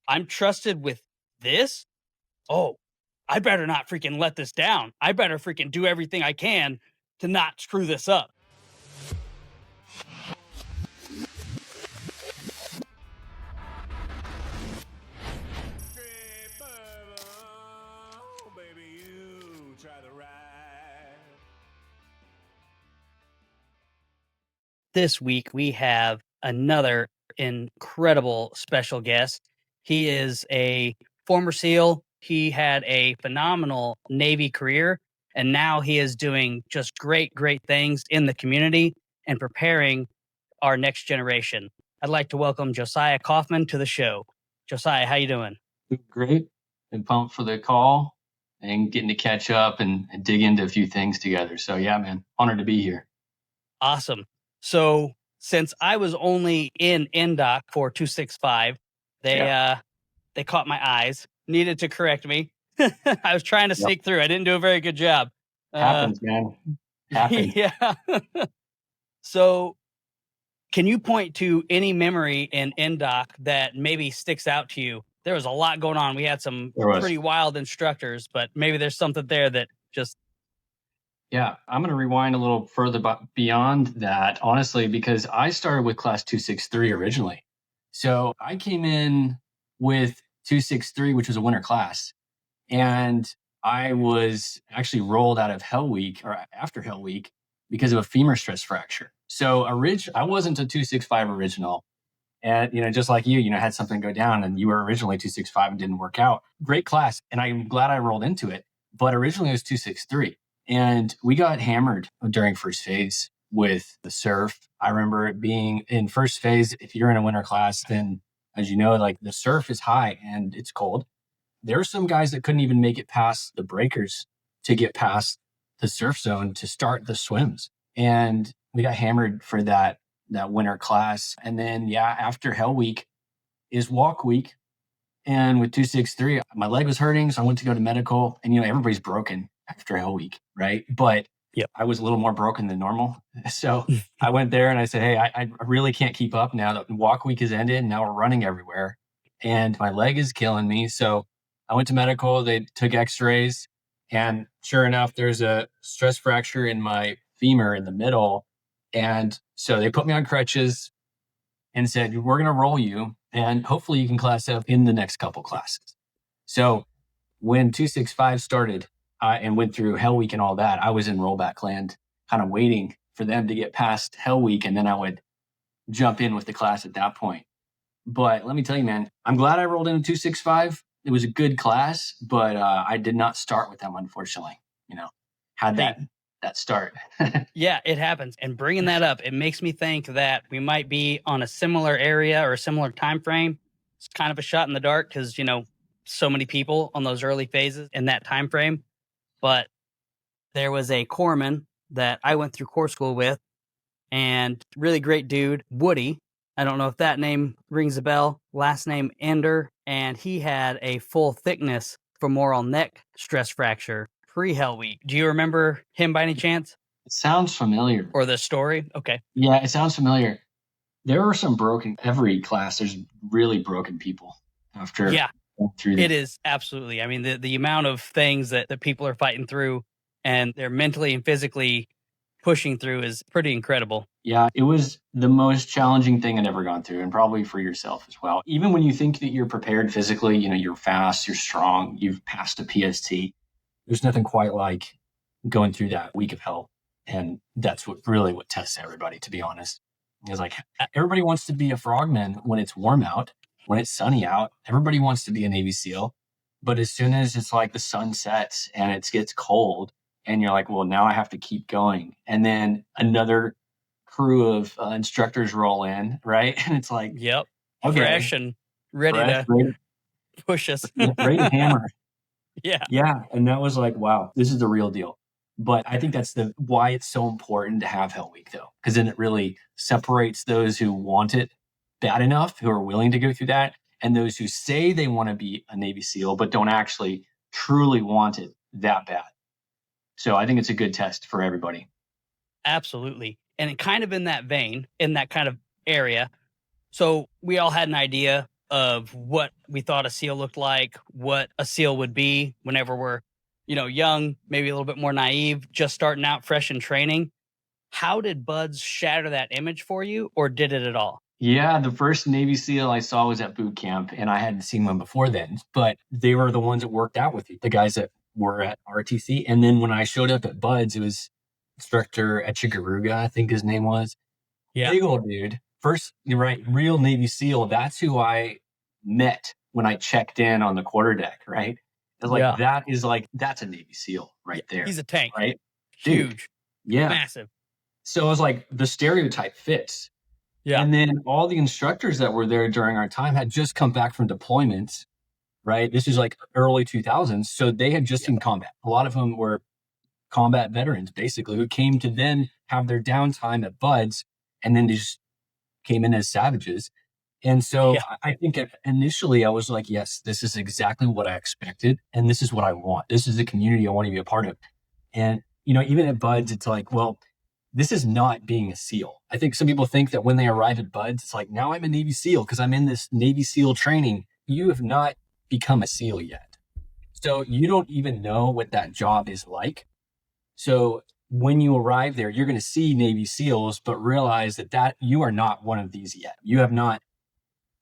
I'm trusted with this. Oh, I better not freaking let this down. I better freaking do everything I can to not screw this up. This week, we have another incredible special guest. He is a former SEAL. He had a phenomenal Navy career, and now he is doing just great, great things in the community and preparing our next generation. I'd like to welcome Josiah Kauffman to the show. Josiah, how you doing? Great. Been pumped for the call and getting to catch up and dig into a few things together. So yeah, man, honored to be here. Awesome. So since I was only in NDOC for 265, they caught my eyes, needed to correct me. I was trying to sneak through. I didn't do a very good job. Happens, man. Happens. Yeah. So can you point to any memory in NDOC that maybe sticks out to you? There was a lot going on. We had some pretty wild instructors, but maybe there's something there that just... Yeah, I'm going to rewind a little further beyond that, honestly, because I started with class 263 originally. So I came in with 263, which was a winter class. And I was actually rolled out of Hell Week or after Hell Week because of a femur stress fracture. So I wasn't a 265 original. And, just like you, had something go down and you were originally 265 and didn't work out. Great class. And I'm glad I rolled into it. But originally it was 263. And we got hammered during first phase with the surf. I remember it being in first phase. If you're in a winter class, then as you know, like the surf is high and it's cold. There were some guys that couldn't even make it past the breakers to get past the surf zone to start the swims. And we got hammered for that winter class. And then, after Hell Week is walk week. And with 263, my leg was hurting. So I went to go to medical and, everybody's broken after Hell Week, right? But I was a little more broken than normal. So I went there and I said, hey, I really can't keep up now that walk week has ended. And now we're running everywhere and my leg is killing me. So I went to medical, they took x-rays and sure enough, there's a stress fracture in my femur in the middle. And so they put me on crutches and said, we're going to roll you and hopefully you can class up in the next couple classes. So when 265 started and went through Hell Week and all that, I was in rollback land, kind of waiting for them to get past Hell Week. And then I would jump in with the class at that point. But let me tell you, man, I'm glad I rolled into 265. It was a good class, but I did not start with them, unfortunately. Had that start. Yeah, it happens. And bringing that up, it makes me think that we might be on a similar area or a similar time frame. It's kind of a shot in the dark because, so many people on those early phases in that time frame. But there was a corpsman that I went through corps school with and really great dude, Woody. I don't know if that name rings a bell. Last name Ender. And he had a full thickness femoral neck stress fracture pre-Hell Week. Do you remember him by any chance? It sounds familiar. Or the story? Okay. Yeah, it sounds familiar. There were some every class, there's really broken people after. Yeah, it is. Absolutely. I mean, the amount of things that people are fighting through and they're mentally and physically pushing through is pretty incredible. Yeah, it was the most challenging thing I'd ever gone through, and probably for yourself as well. Even when you think that you're prepared physically, you're fast, you're strong, you've passed a PST, there's nothing quite like going through that week of hell. And that's what tests everybody, to be honest. It's like everybody wants to be a frogman when it's warm out, when it's sunny out. Everybody wants to be a Navy SEAL. But as soon as it's like the sun sets and it gets cold, and you're like, well, now I have to keep going. And then another crew of instructors roll in, right? And it's like, yep, okay, fresh and ready to push us. Ready to hammer. Yeah. Yeah. And that was like, wow, this is the real deal. But I think that's why it's so important to have Hell Week, though, because then it really separates those who want it bad enough, who are willing to go through that, and those who say they want to be a Navy SEAL, but don't actually truly want it that bad. So I think it's a good test for everybody. Absolutely. And kind of in that vein, in that kind of area. So we all had an idea of what we thought a SEAL looked like, what a SEAL would be whenever we're, young, maybe a little bit more naive, just starting out fresh in training. How did Buds shatter that image for you, or did it at all? Yeah, the first Navy SEAL I saw was at boot camp, and I hadn't seen one before then, but they were the ones that worked out with you, the guys that were at RTC. And then when I showed up at Buds, it was instructor Echigaruga, I think his name was. Yeah. Big old dude. First, you're right, real Navy SEAL. That's who I met when I checked in on the quarterdeck, right? It's like, that's a Navy SEAL right there. He's a tank. Right? Huge. Dude, yeah. Massive. So it was like the stereotype fits. Yeah. And then all the instructors that were there during our time had just come back from deployments, right? This is like early 2000s. So they had just seen combat. A lot of them were combat veterans, basically, who came to then have their downtime at Buds and then just came in as savages. And so I think initially I was like, yes, this is exactly what I expected. And this is what I want. This is the community I want to be a part of. And, even at Buds, it's like, well, this is not being a SEAL. I think some people think that when they arrive at Buds, it's like, now I'm a Navy SEAL because I'm in this Navy SEAL training. You have not become a SEAL yet. So you don't even know what that job is like. So when you arrive there, you're going to see Navy SEALs, but realize that you are not one of these yet. You have not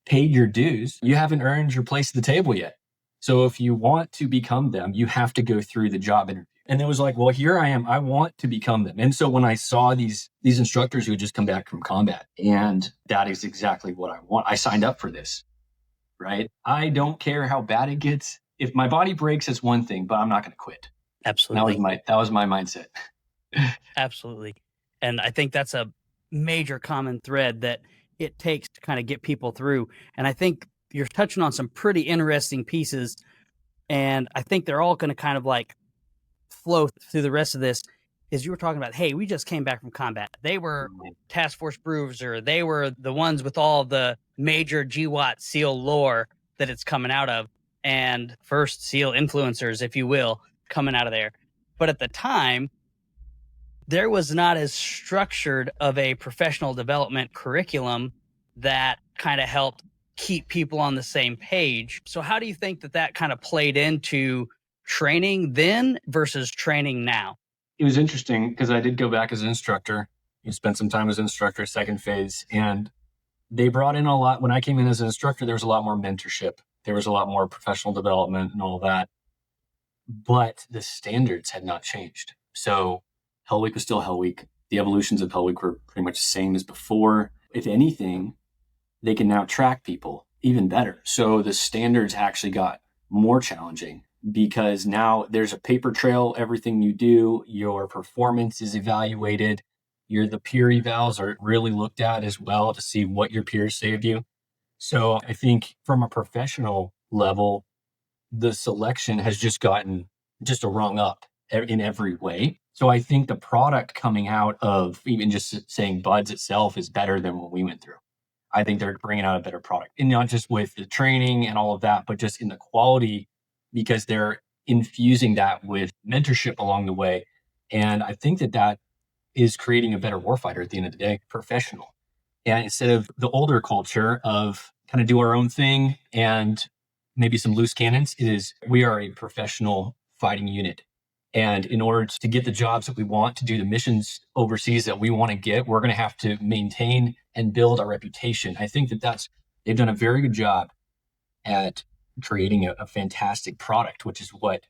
paid your dues. You haven't earned your place at the table yet. So if you want to become them, you have to go through the job interview. And it was like, well, here I am. I want to become them. And so when I saw these instructors who had just come back from combat, and that is exactly what I want. I signed up for this, right? I don't care how bad it gets. If my body breaks, it's one thing, but I'm not going to quit. Absolutely. That was my mindset. Absolutely. And I think that's a major common thread that it takes to kind of get people through. And I think you're touching on some pretty interesting pieces. And I think they're all going to kind of like flow through the rest of this. Is you were talking about, hey, we just came back from combat. They were Task Force Bruiser. They were the ones with all the major GWAT SEAL lore that it's coming out of, and first SEAL influencers, if you will, coming out of there. But at the time, there was not as structured of a professional development curriculum that kind of helped keep people on the same page. So how do you think that kind of played into training then versus training now? It was interesting because I did go back as an instructor. You spent some time as an instructor, second phase, and they brought in a lot. When I came in as an instructor, there was a lot more mentorship. There was a lot more professional development and all that. But the standards had not changed. So Hell Week was still Hell Week. The evolutions of Hell Week were pretty much the same as before. If anything, they can now track people even better. So the standards actually got more challenging because now there's a paper trail. Everything you do, your performance is evaluated. The peer evals are really looked at as well to see what your peers say of you. So I think from a professional level, the selection has just gotten just a rung up in every way. So I think the product coming out of even just saying Buds itself is better than what we went through. I think they're bringing out a better product, and not just with the training and all of that, but just in the quality, because they're infusing that with mentorship along the way. And I think that is creating a better warfighter at the end of the day, professional. And instead of the older culture of kind of do our own thing and maybe some loose cannons, we are a professional fighting unit. And in order to get the jobs that we want, to do the missions overseas that we want to get, we're going to have to maintain and build our reputation. I think they've done a very good job at creating a fantastic product, which is what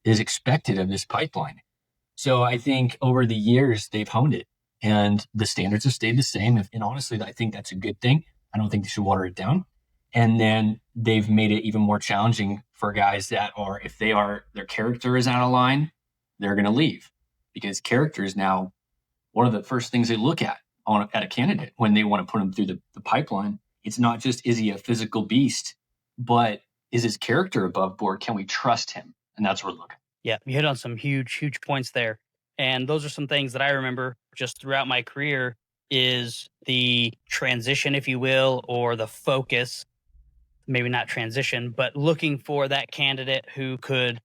is expected of this pipeline. So I think over the years, they've honed it and the standards have stayed the same. And honestly, I think that's a good thing. I don't think they should water it down. And then they've made it even more challenging for guys that if their character is out of line, they're going to leave, because character is now one of the first things they look at a candidate when they want to put them through the pipeline. It's not just, is he a physical beast, but is his character above board? Can we trust him? And that's what we're looking. Yeah, you hit on some huge, huge points there. And those are some things that I remember just throughout my career is the transition, if you will, or the focus, maybe not transition, but looking for that candidate who could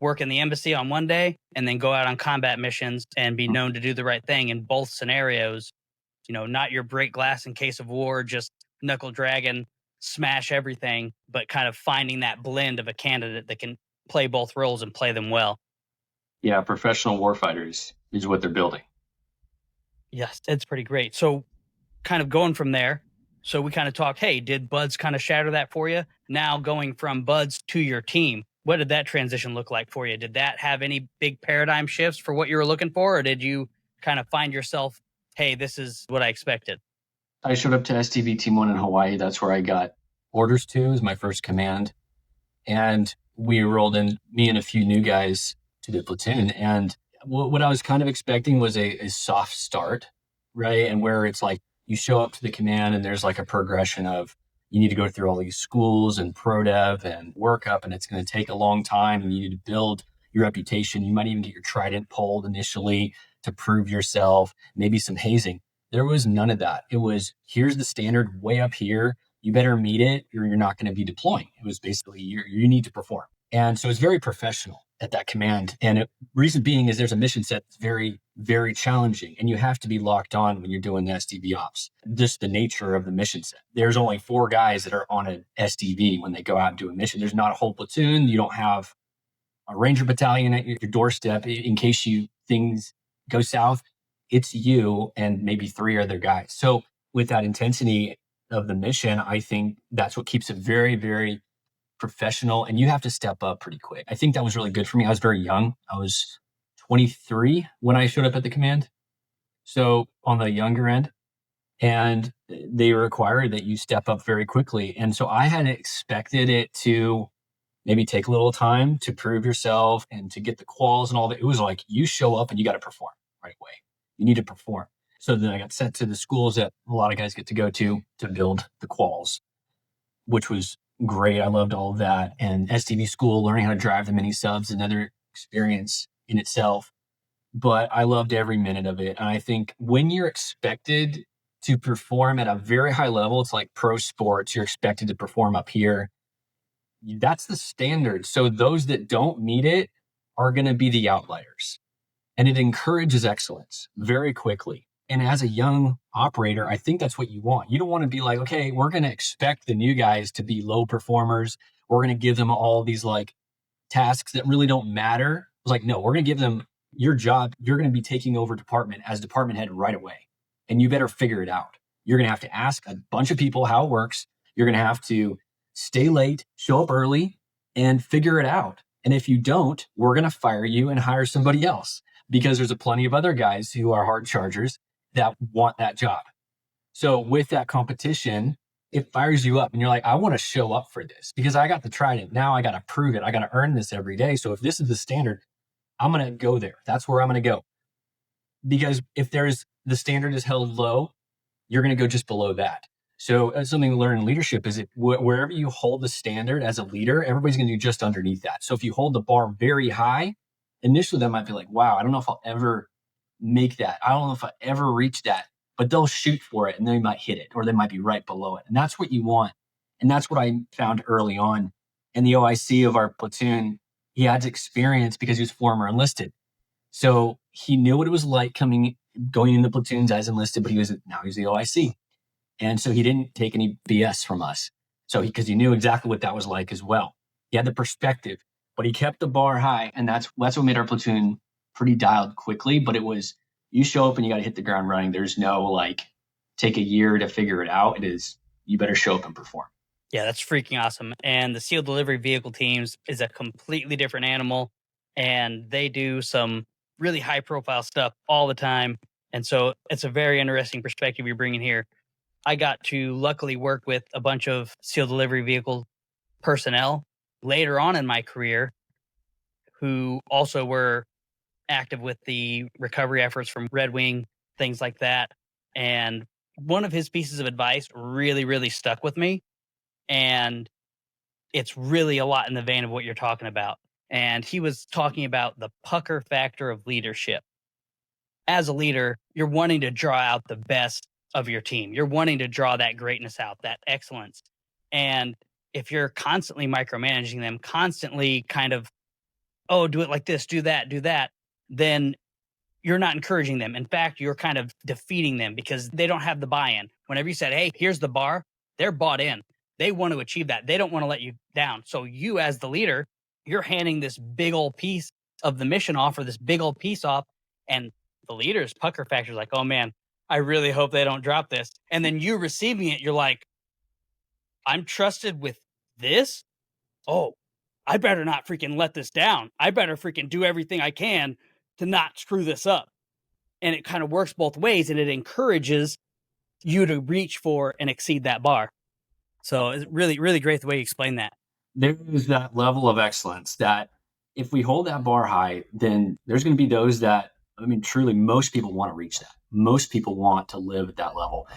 work in the embassy on one day and then go out on combat missions and be known to do the right thing in both scenarios. Not your break glass in case of war, just knuckle dragging smash everything, but kind of finding that blend of a candidate that can play both roles and play them well. Yeah, professional warfighters is what they're building. Yes, it's pretty great. So kind of going from there. So we kind of talk, hey, did Buds kind of shatter that for you? Now going from Buds to your team, what did that transition look like for you? Did that have any big paradigm shifts for what you were looking for? Or did you kind of find yourself, hey, this is what I expected? I showed up to SDV Team One in Hawaii. That's where I got orders to as my first command. And we rolled in, me and a few new guys to the platoon. And what I was kind of expecting was a soft start, right? And where it's like you show up to the command and there's like a progression of you need to go through all these schools and pro dev and work up, and it's going to take a long time. And you need to build your reputation. You might even get your trident pulled initially to prove yourself, maybe some hazing. There was none of that. It was, here's the standard way up here. You better meet it or you're not going to be deploying. It was basically you need to perform. And so it's very professional at that command. And reason being is there's a mission set that's very, very challenging. And you have to be locked on when you're doing the SDV ops. Just the nature of the mission set. There's only 4 guys that are on an SDV when they go out and do a mission. There's not a whole platoon. You don't have a Ranger battalion at your doorstep in case things go south. It's you and maybe 3 other guys. So with that intensity of the mission, I think that's what keeps it very, very professional, and you have to step up pretty quick. I think that was really good for me. I was very young. I was 23 when I showed up at the command. So on the younger end, and they require that you step up very quickly. And so I had expected it to maybe take a little time to prove yourself and to get the quals and all that. It was like, you show up and you got to perform right away. You need to perform. So then I got sent to the schools that a lot of guys get to go to build the quals, which was great. I loved all of that. And SDV school, learning how to drive the mini subs, another experience in itself. But I loved every minute of it. And I think when you're expected to perform at a very high level, it's like pro sports, you're expected to perform up here. That's the standard. So those that don't meet it are going to be the outliers. And it encourages excellence very quickly. And as a young operator, I think that's what you want. You don't want to be like, okay, we're going to expect the new guys to be low performers. We're going to give them all these like tasks that really don't matter. It's like, no, we're going to give them your job. You're going to be taking over department as department head right away. And you better figure it out. You're going to have to ask a bunch of people how it works. You're going to have to stay late, show up early, and figure it out. And if you don't, we're going to fire you and hire somebody else, because there's a plenty of other guys who are hard chargers that want that job. So with that competition, it fires you up and you're like, I want to show up for this because I got the trident. Now I got to prove it. I got to earn this every day. So if this is the standard, I'm going to go there. That's where I'm going to go. Because if the standard is held low, you're going to go just below that. So something to learn in leadership is wherever you hold the standard as a leader, everybody's going to do just underneath that. So if you hold the bar very high, initially that might be like, wow, I don't know if I'll ever make that. I don't know if I ever reach that, but they'll shoot for it and they might hit it or they might be right below it. And that's what you want. And that's what I found early on. And the OIC of our platoon, he had experience because he was former enlisted. So he knew what it was like going in the platoons as enlisted, but now he's the OIC. And so he didn't take any BS from us. So because he knew exactly what that was like as well. He had the perspective, but he kept the bar high. And that's what made our platoon pretty dialed quickly. But it was, you show up and you got to hit the ground running. There's no like, take a year to figure it out. It is, you better show up and perform. Yeah, that's freaking awesome. And the SEAL delivery vehicle teams is a completely different animal. And they do some really high profile stuff all the time. And so it's a very interesting perspective you're bringing here. I got to luckily work with a bunch of SEAL delivery vehicle personnel later on in my career who also were active with the recovery efforts from Red Wing, things like that. And one of his pieces of advice really, really stuck with me. And it's really a lot in the vein of what you're talking about. And he was talking about the pucker factor of leadership. As a leader, you're wanting to draw out the best of your team. You're wanting to draw that greatness out, that excellence. And if you're constantly micromanaging them, constantly kind of, oh, do it like this, do that, then you're not encouraging them. In fact, you're kind of defeating them because they don't have the buy-in. Whenever you said, hey, here's the bar, they're bought in. They want to achieve that. They don't want to let you down. So you as the leader, you're handing this big old piece of the mission off, or this big old piece off, and the leader's pucker factor is like, oh man, I really hope they don't drop this. And then you receiving it, you're like, I'm trusted with this. Oh, I better not freaking let this down. I better freaking do everything I can to not screw this up. And it kind of works both ways, and it encourages you to reach for and exceed that bar. So it's really, really great the way you explain that. There's that level of excellence that if we hold that bar high, then there's going to be those that, I mean, truly, most people want to reach that. Most people want to live at that level.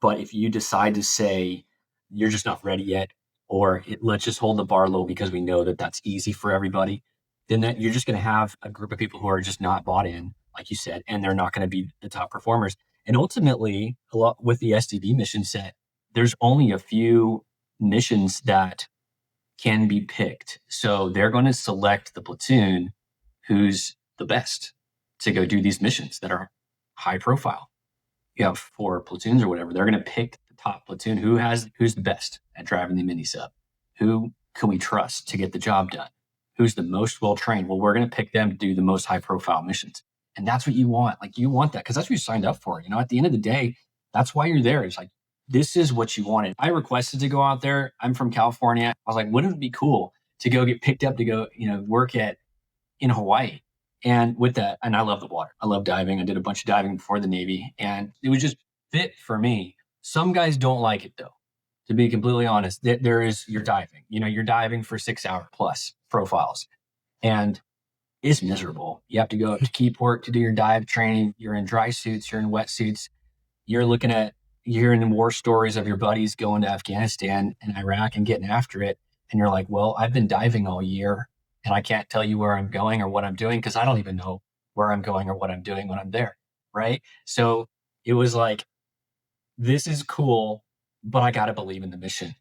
But if you decide to say you're just not ready yet, or let's just hold the bar low because we know that that's easy for everybody, then that you're just going to have a group of people who are just not bought in, like you said, and they're not going to be the top performers. And ultimately, a lot with the SDV mission set, there's only a few missions that can be picked. So they're going to select the platoon who's the best to go do these missions that are high profile. You have 4 platoons or whatever. They're going to pick the top platoon who's the best at driving the mini sub. Who can we trust to get the job done? Who's the most well trained? Well, we're going to pick them to do the most high profile missions. And that's what you want. Like, you want that because that's what you signed up for. You know, at the end of the day, that's why you're there. It's like, this is what you wanted. I requested to go out there. I'm from California. I was like, wouldn't it be cool to go get picked up to go, work in Hawaii? And with that, and I love the water. I love diving. I did a bunch of diving before the Navy, and it was just fit for me. Some guys don't like it though. To be completely honest, you're diving. You're diving for 6-hour plus profiles, and it's miserable. You have to go up to Keyport to do your dive training. You're in dry suits. You're in wetsuits. You're hearing war stories of your buddies going to Afghanistan and Iraq and getting after it. And you're like, well, I've been diving all year and I can't tell you where I'm going or what I'm doing because I don't even know where I'm going or what I'm doing when I'm there. Right. So it was like, this is cool, but I got to believe in the mission.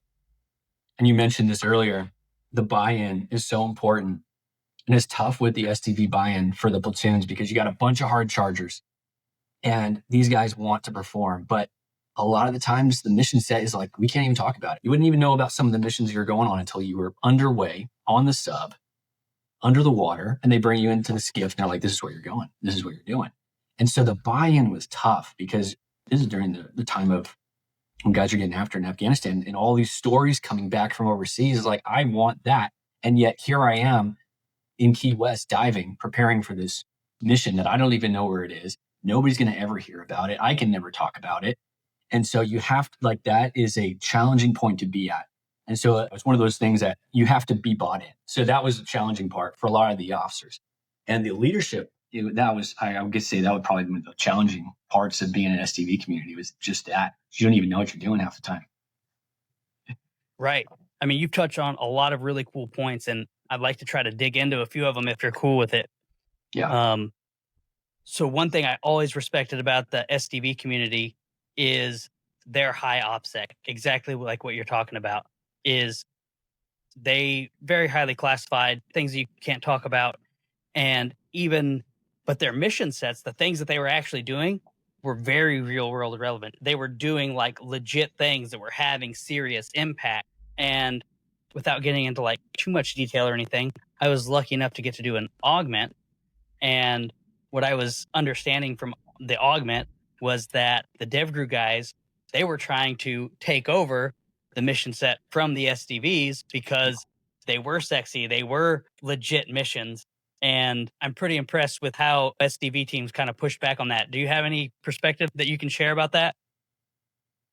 And you mentioned this earlier, the buy-in is so important. And it's tough with the SDV buy-in for the platoons because you got a bunch of hard chargers and these guys want to perform. But a lot of the times the mission set is like, we can't even talk about it. You wouldn't even know about some of the missions you're going on until you were underway on the sub, under the water, and they bring you into the skiff. And they're like, this is where you're going. This is what you're doing. And so the buy-in was tough because this is during the time of when guys are getting after in Afghanistan and all these stories coming back from overseas is like, I want that. And yet here I am in Key West diving, preparing for this mission that I don't even know where it is. Nobody's going to ever hear about it. I can never talk about it. And so you have to, like, that is a challenging point to be at. And so it's one of those things that you have to be bought in. So that was a challenging part for a lot of the officers. And the leadership, I would say that would probably be the challenging parts of being an SDV community was just that. You don't even know what you're doing half the time. Right. I mean, you've touched on a lot of really cool points, and I'd like to try to dig into a few of them if you're cool with it. Yeah. So one thing I always respected about the SDV community is their high Opsec, exactly like what you're talking about, is they very highly classified things you can't talk about. But their mission sets, the things that they were actually doing were very real world relevant. They were doing like legit things that were having serious impact. And without getting into like too much detail or anything, I was lucky enough to get to do an augment. And what I was understanding from the augment was that the DevGru guys, they were trying to take over the mission set from the SDVs because they were sexy. They were legit missions. And I'm pretty impressed with how SDV teams kind of pushed back on that. Do you have any perspective that you can share about that?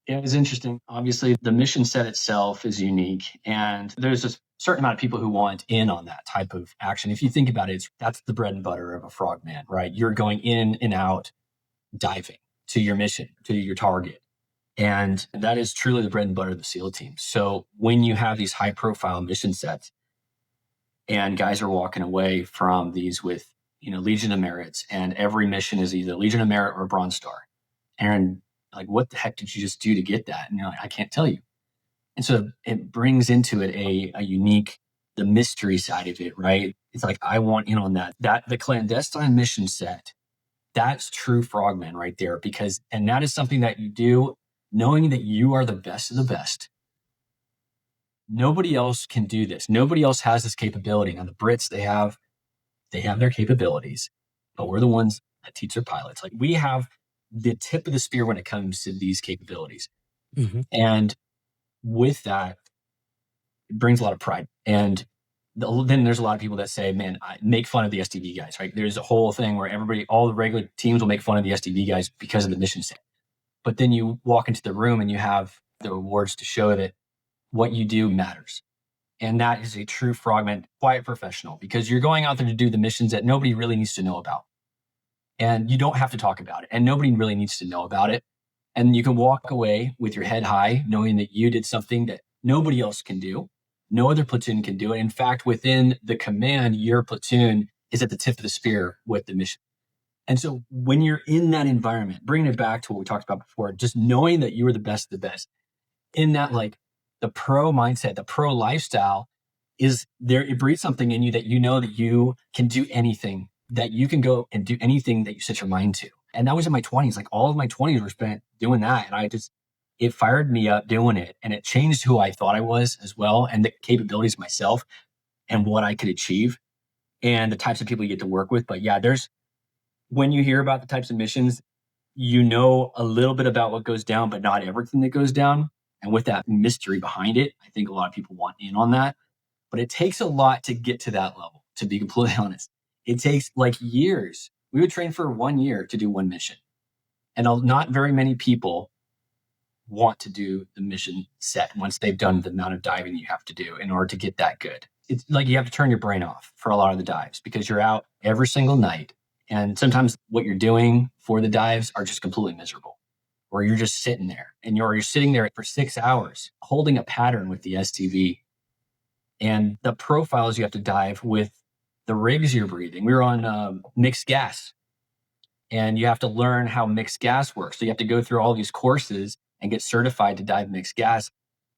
Yeah, it's interesting. Obviously, the mission set itself is unique, and there's a certain amount of people who want in on that type of action. If you think about it, that's the bread and butter of a Frogman, right? You're going in and out diving to your mission, to your target. And that is truly the bread and butter of the SEAL team. So when you have these high profile mission sets and guys are walking away from these with, Legion of Merits, and every mission is either Legion of Merit or Bronze Star. And like, what the heck did you just do to get that? And you're like, I can't tell you. And so it brings into it a unique, the mystery side of it, right? It's like, I want in on that the clandestine mission set, that's true Frogman right there, and that is something that you do knowing that you are the best of the best. nobody else can do this. Nobody else has this capability. Now the Brits, they have their capabilities, but we're the ones that teach their pilots. Like, we have the tip of the spear when it comes to these capabilities. Mm-hmm. And with that, it brings a lot of pride. And then there's a lot of people that say, man, I make fun of the SDV guys, right? There's a whole thing where all the regular teams will make fun of the SDV guys because of the mission set. But then you walk into the room and you have the awards to show that what you do matters. And that is a true Frogman, quiet professional, because you're going out there to do the missions that nobody really needs to know about. And you don't have to talk about it. And nobody really needs to know about it. And you can walk away with your head high, knowing that you did something that nobody else can do. No other platoon can do it. In fact, within the command, your platoon is at the tip of the spear with the mission. And so when you're in that environment, bringing it back to what we talked about before, just knowing that you are the best of the best, in that, like, the pro mindset, the pro lifestyle is there. It breeds something in you that you know that you can do anything, that you can go and do anything that you set your mind to. And that was in my 20s. Like, all of my 20s were spent doing that. And it fired me up doing it. And it changed who I thought I was as well, and the capabilities of myself and what I could achieve and the types of people you get to work with. But yeah, when you hear about the types of missions, you know a little bit about what goes down, but not everything that goes down. And with that mystery behind it, I think a lot of people want in on that. But it takes a lot to get to that level, to be completely honest. It takes like years. We would train for 1 year to do one mission. And not very many people want to do the mission set once they've done the amount of diving you have to do in order to get that good. It's like you have to turn your brain off for a lot of the dives because you're out every single night. And sometimes what you're doing for the dives are just completely miserable, or you're just sitting there and you're sitting there for 6 hours holding a pattern with the SDV and the profiles you have to dive with, the rigs you're breathing. We were on mixed gas, and you have to learn how mixed gas works. So you have to go through all these courses and get certified to dive mixed gas.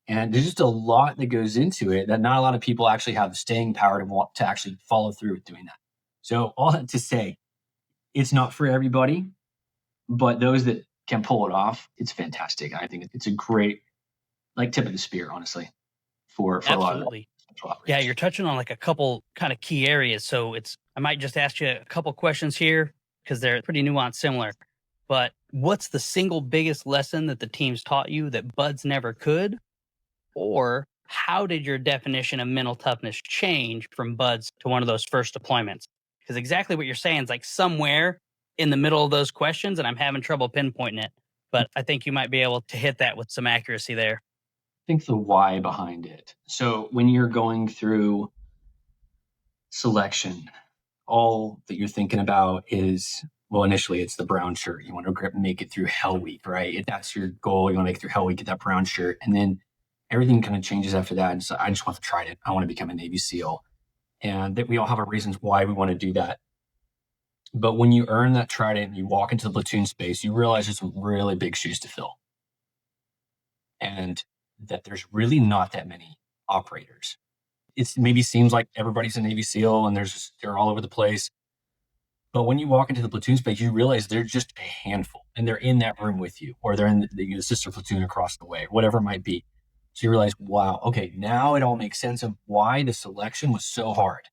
And there's just a lot that goes into it that not a lot of people actually have the staying power to want to actually follow through with doing that. So all that to say, it's not for everybody, but those that can pull it off, it's fantastic. I think it's a great, like, tip of the spear, honestly, for a lot of special Yeah, you're touching on like a couple kind of key areas. So I might just ask you a couple questions here because they're pretty nuanced, similar. But what's the single biggest lesson that the team's taught you that buds never could? Or how did your definition of mental toughness change from buds to one of those first deployments? Because exactly what you're saying is like somewhere in the middle of those questions, and I'm having trouble pinpointing it. But I think you might be able to hit that with some accuracy there. I think the why behind it. So when you're going through selection, all that you're thinking about is, well, initially it's the brown shirt. You want to make it through Hell Week, right? If that's your goal, you want to make it through Hell Week, get that brown shirt. And then everything kind of changes after that. And so I just want to try it. I want to become a Navy SEAL. And that we all have our reasons why we want to do that. But when you earn that trident and you walk into the platoon space, you realize there's some really big shoes to fill. And that there's really not that many operators. It maybe seems like everybody's a Navy SEAL and they're all over the place. But when you walk into the platoon space, you realize they're just a handful and they're in that room with you, or they're in the sister platoon across the way, whatever it might be. So you realize, wow, okay, now it all makes sense of why the selection was so hard.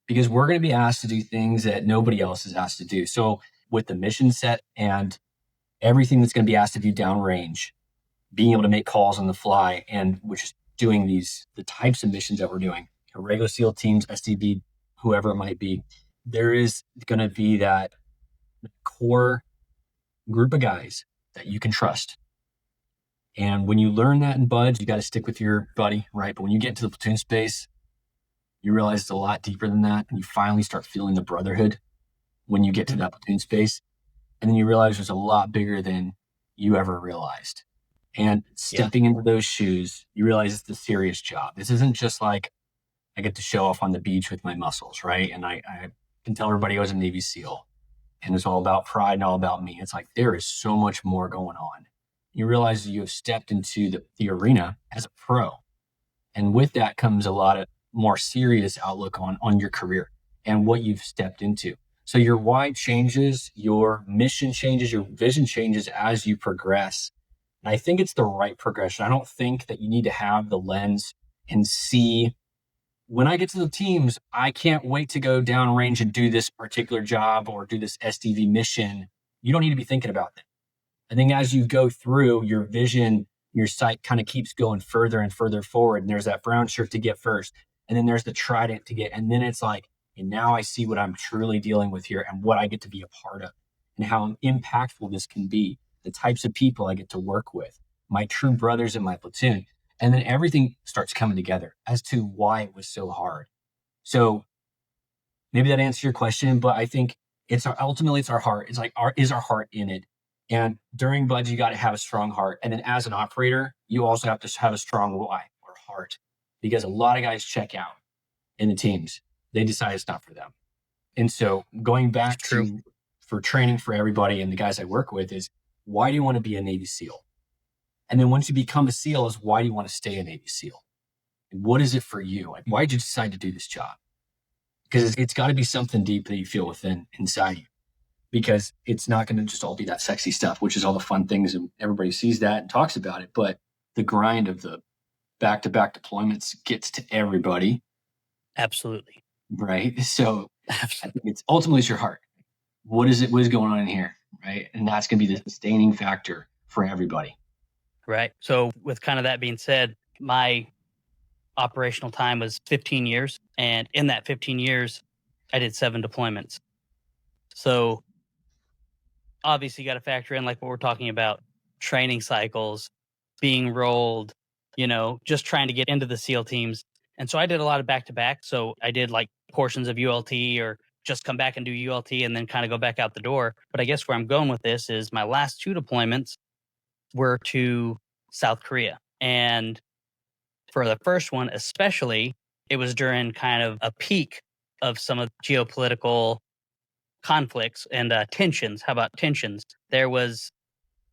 Because we're going to be asked to do things that nobody else is asked to do. So with the mission set and everything that's going to be asked of you downrange, being able to make calls on the fly, and which is doing the types of missions that we're doing, regular SEAL teams, SDV, whoever it might be, there is going to be that core group of guys that you can trust. And when you learn that in buds, you got to stick with your buddy, right? But when you get into the platoon space, you realize it's a lot deeper than that. And you finally start feeling the brotherhood when you get to that platoon space. And then you realize there's a lot bigger than you ever realized. And stepping into those shoes, you realize it's a serious job. This isn't just like I get to show off on the beach with my muscles, right? And I can tell everybody I was a Navy SEAL and it's all about pride and all about me. It's like there is so much more going on. You realize you have stepped into the arena as a pro. And with that comes a lot of more serious outlook on your career and what you've stepped into. So your why changes, your mission changes, your vision changes as you progress. And I think it's the right progression. I don't think that you need to have the lens and see, when I get to the teams, I can't wait to go downrange and do this particular job or do this SDV mission. You don't need to be thinking about that. I think as you go through, your vision, your sight kind of keeps going further and further forward. And there's that brown shirt to get first. And then there's the trident to get. And then it's like, and now I see what I'm truly dealing with here and what I get to be a part of and how impactful this can be, the types of people I get to work with, my true brothers in my platoon. And then everything starts coming together as to why it was so hard. So maybe that answers your question, but I think ultimately it's our heart. It's like, is our heart in it? And during Buds, you got to have a strong heart. And then as an operator, you also have to have a strong why or heart, because a lot of guys check out in the teams. They decide it's not for them. And so going back to, for training for everybody and the guys I work with is, why do you want to be a Navy SEAL? And then once you become a SEAL is, why do you want to stay a Navy SEAL? And what is it for you? Like, why did you decide to do this job? Because it's got to be something deep that you feel inside you. Because it's not going to just all be that sexy stuff, which is all the fun things and everybody sees that and talks about it. But the grind of the back-to-back deployments gets to everybody. Absolutely. Right. So I think it's ultimately it's your heart. What is going on in here? Right. And that's going to be the sustaining factor for everybody. Right. So with kind of that being said, my operational time was 15 years. And in that 15 years, I did 7 deployments. So obviously you got to factor in like what we're talking about, training cycles, being rolled, just trying to get into the SEAL teams. And so I did a lot of back-to-back. So I did like portions of ULT or just come back and do ULT and then kind of go back out the door. But I guess where I'm going with this is my last 2 deployments were to South Korea. And for the first one, especially, it was during kind of a peak of some of the geopolitical conflicts and tensions. How about tensions? There was,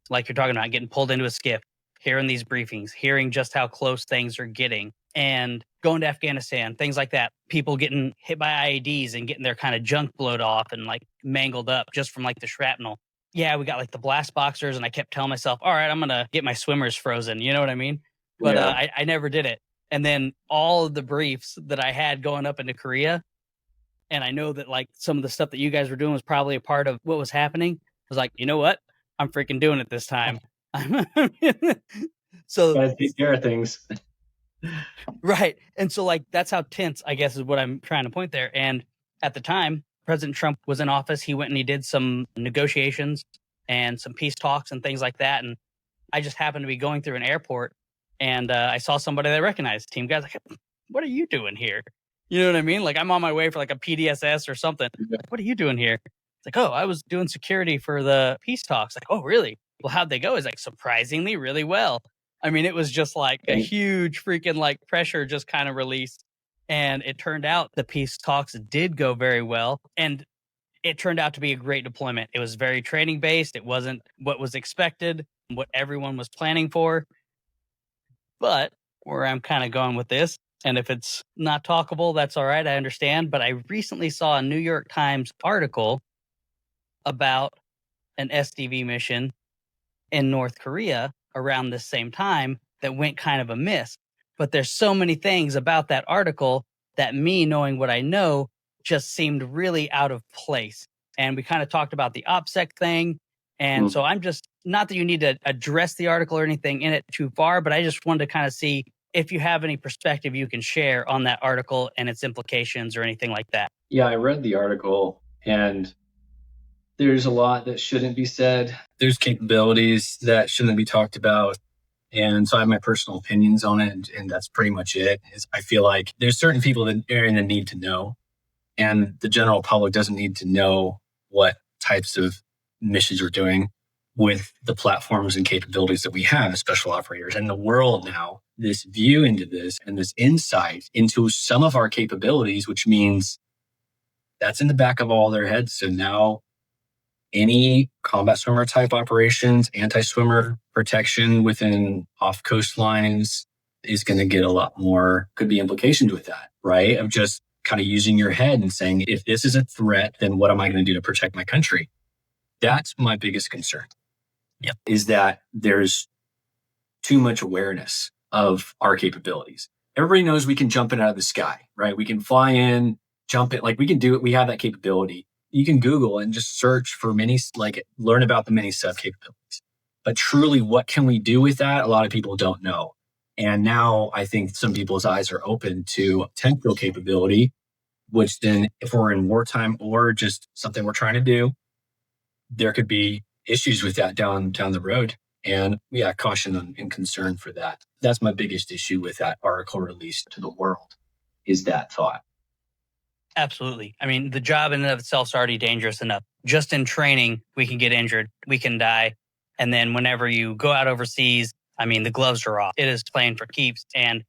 like you're talking about, getting pulled into a skiff, hearing these briefings, hearing just how close things are getting, and going to Afghanistan, things like that. People getting hit by IEDs and getting their kind of junk blowed off and like mangled up just from like the shrapnel. Yeah, we got like the blast boxers, and I kept telling myself, all right, I'm going to get my swimmers frozen. You know what I mean? But I never did it. And then all of the briefs that I had going up into Korea, and I know that like some of the stuff that you guys were doing was probably a part of what was happening. I was like, you know what? I'm freaking doing it this time. So gotta take care of things. Right. And so like, that's how tense, I guess, is what I'm trying to point there. And at the time, President Trump was in office. He went and he did some negotiations and some peace talks and things like that. And I just happened to be going through an airport and I saw somebody that I recognized. Team guys, like, what are you doing here? You know what I mean? Like I'm on my way for like a PDSS or something. Like, what are you doing here? It's like, oh, I was doing security for the peace talks. Like, oh, really? Well, how'd they go? It's like surprisingly really well. I mean, it was just like a huge freaking like pressure just kind of released. And it turned out the peace talks did go very well. And it turned out to be a great deployment. It was very training based. It wasn't what was expected, what everyone was planning for. But where I'm kind of going with this, and if it's not talkable, that's all right. I understand. But I recently saw a New York Times article about an SDV mission in North Korea around this same time that went kind of amiss. But there's so many things about that article that me knowing what I know just seemed really out of place. And we kind of talked about the Opsec thing. And so I'm just, not that you need to address the article or anything in it too far, but I just wanted to kind of see if you have any perspective you can share on that article and its implications or anything like that. Yeah, I read the article and there's a lot that shouldn't be said. There's capabilities that shouldn't be talked about. And so I have my personal opinions on it. And that's pretty much it. I feel like there's certain people that are in the need to know. And the general public doesn't need to know what types of missions we're doing with the platforms and capabilities that we have as special operators. And the world now, this view into this and this insight into some of our capabilities, which means that's in the back of all their heads. So now any combat swimmer type operations, anti-swimmer protection within off coastlines is going to get a lot more, could be implications with that, right? Of just kind of using your head and saying, if this is a threat, then what am I going to do to protect my country? That's my biggest concern. Yep. Is that there's too much awareness of our capabilities. Everybody knows we can jump in out of the sky, right? We can fly in, jump it, like we can do it. We have that capability. You can Google and just search for many, like learn about the many sub capabilities. But truly, what can we do with that? A lot of people don't know. And now I think some people's eyes are open to potential capability, which then if we're in wartime or just something we're trying to do, there could be issues with that down the road. And yeah, caution and concern for that. That's my biggest issue with that article released to the world, is that thought. Absolutely. I mean, the job in and of itself is already dangerous enough. Just in training, we can get injured, we can die. And then whenever you go out overseas, I mean, the gloves are off. It is playing for keeps. And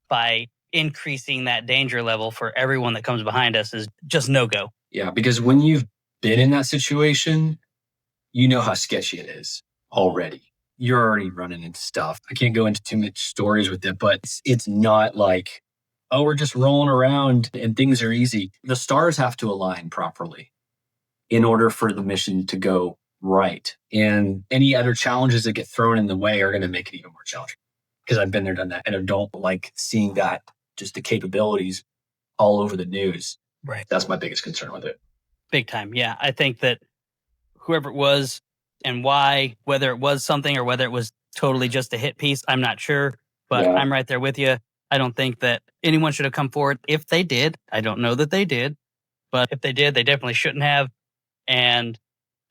by increasing that danger level for everyone that comes behind us is just no go. Yeah, because when you've been in that situation, you know how sketchy it is already. You're already running into stuff. I can't go into too much stories with it, but it's not like, oh, we're just rolling around and things are easy. The stars have to align properly in order for the mission to go right. And any other challenges that get thrown in the way are going to make it even more challenging. Because I've been there, done that. And I don't like seeing that, just the capabilities all over the news. Right. That's my biggest concern with it. Big time. Yeah. I think that whoever it was and why, whether it was something or whether it was totally just a hit piece, I'm not sure, but Yeah. I'm right there with you. I don't think that anyone should have come forward. If they did, I don't know that they did, but if they did, they definitely shouldn't have. And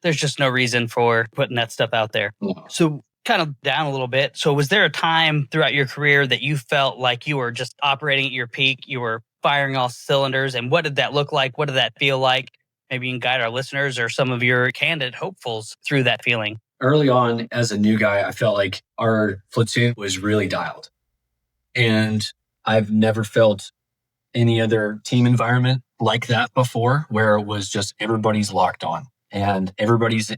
there's just no reason for putting that stuff out there. No. So kind of down a little bit. So was there a time throughout your career that you felt like you were just operating at your peak? You were firing all cylinders. And what did that look like? What did that feel like? Maybe you can guide our listeners or some of your candid hopefuls through that feeling. Early on, as a new guy, I felt like our platoon was really dialed. And I've never felt any other team environment like that before, where it was just everybody's locked on and everybody's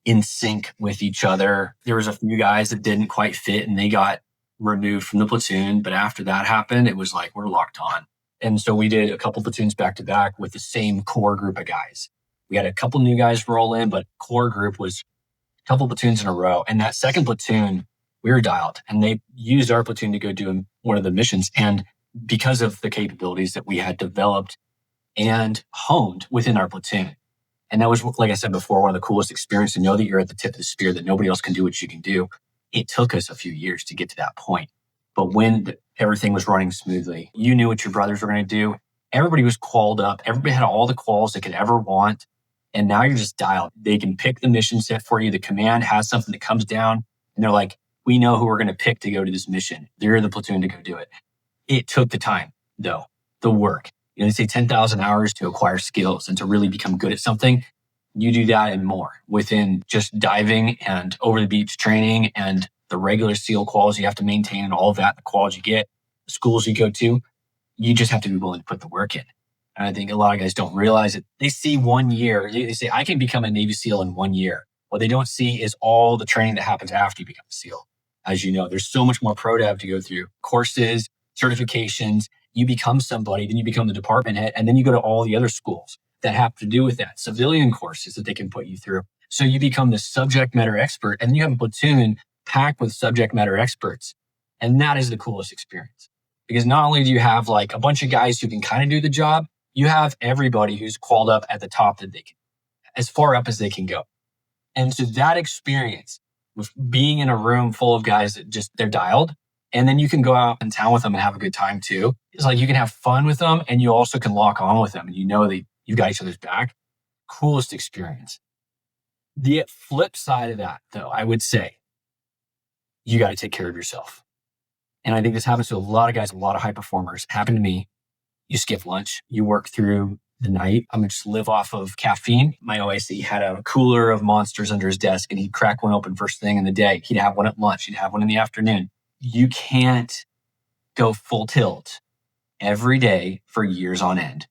in sync with each other. There was a few guys that didn't quite fit and they got removed from the platoon. But after that happened, it was like, we're locked on. And so we did a couple platoons back to back with the same core group of guys. We had a couple new guys roll in, but core group was a couple platoons in a row. And that second platoon, we were dialed and they used our platoon to go do one of the missions. And because of the capabilities that we had developed and honed within our platoon. And that was, like I said before, one of the coolest experiences, to know that you're at the tip of the spear, that nobody else can do what you can do. It took us a few years to get to that point. But when everything was running smoothly, you knew what your brothers were going to do. Everybody was qualled up. Everybody had all the quals they could ever want. And now you're just dialed. They can pick the mission set for you. The command has something that comes down and they're like, we know who we're going to pick to go to this mission. They're the platoon to go do it. It took the time, though, the work. You know, they say 10,000 hours to acquire skills and to really become good at something. You do that and more within just diving and over the beach training and the regular SEAL quals you have to maintain and all of that, the quals you get, the schools you go to. You just have to be willing to put the work in. And I think a lot of guys don't realize it. They see 1 year. They say, I can become a Navy SEAL in 1 year. What they don't see is all the training that happens after you become a SEAL. As you know, there's so much more ProDev to go through. Courses, certifications, you become somebody, then you become the department head, and then you go to all the other schools that have to do with that, civilian courses that they can put you through. So you become the subject matter expert, and you have a platoon packed with subject matter experts. And that is the coolest experience. Because not only do you have like a bunch of guys who can kind of do the job, you have everybody who's qualled up at the top that they can, as far up as they can go. And so that experience with being in a room full of guys that just, they're dialed, and then you can go out in town with them and have a good time too. It's like you can have fun with them and you also can lock on with them and you know that you've got each other's back. Coolest experience. The flip side of that, though, I would say, you got to take care of yourself. And I think this happens to a lot of guys, a lot of high performers. It happened to me. You skip lunch, you work through the night. I'm going to just live off of caffeine. My OIC had a cooler of Monsters under his desk and he'd crack one open first thing in the day. He'd have one at lunch. He'd have one in the afternoon. You can't go full tilt every day for years on end.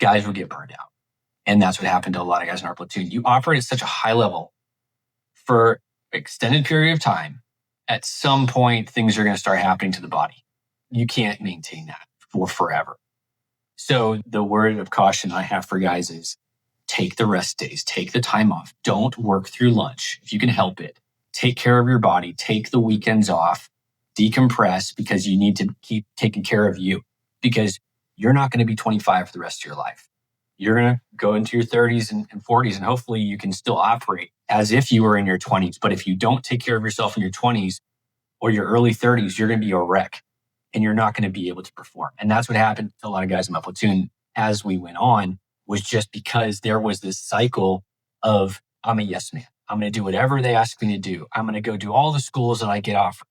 Guys will get burned out. And that's what happened to a lot of guys in our platoon. You operate at such a high level for an extended period of time. At some point, things are going to start happening to the body. You can't maintain that for forever. So the word of caution I have for guys is take the rest days, take the time off. Don't work through lunch if you can help it. take care of your body, take the weekends off, decompress, because you need to keep taking care of you, because you're not going to be 25 for the rest of your life. You're going to go into your 30s and 40s, and hopefully you can still operate as if you were in your 20s. But if you don't take care of yourself in your 20s or your early 30s, you're going to be a wreck and you're not going to be able to perform. And that's what happened to a lot of guys in my platoon as we went on, was just because there was this cycle of, I'm a yes man. I'm going to do whatever they ask me to do. I'm going to go do all the schools that I get offered.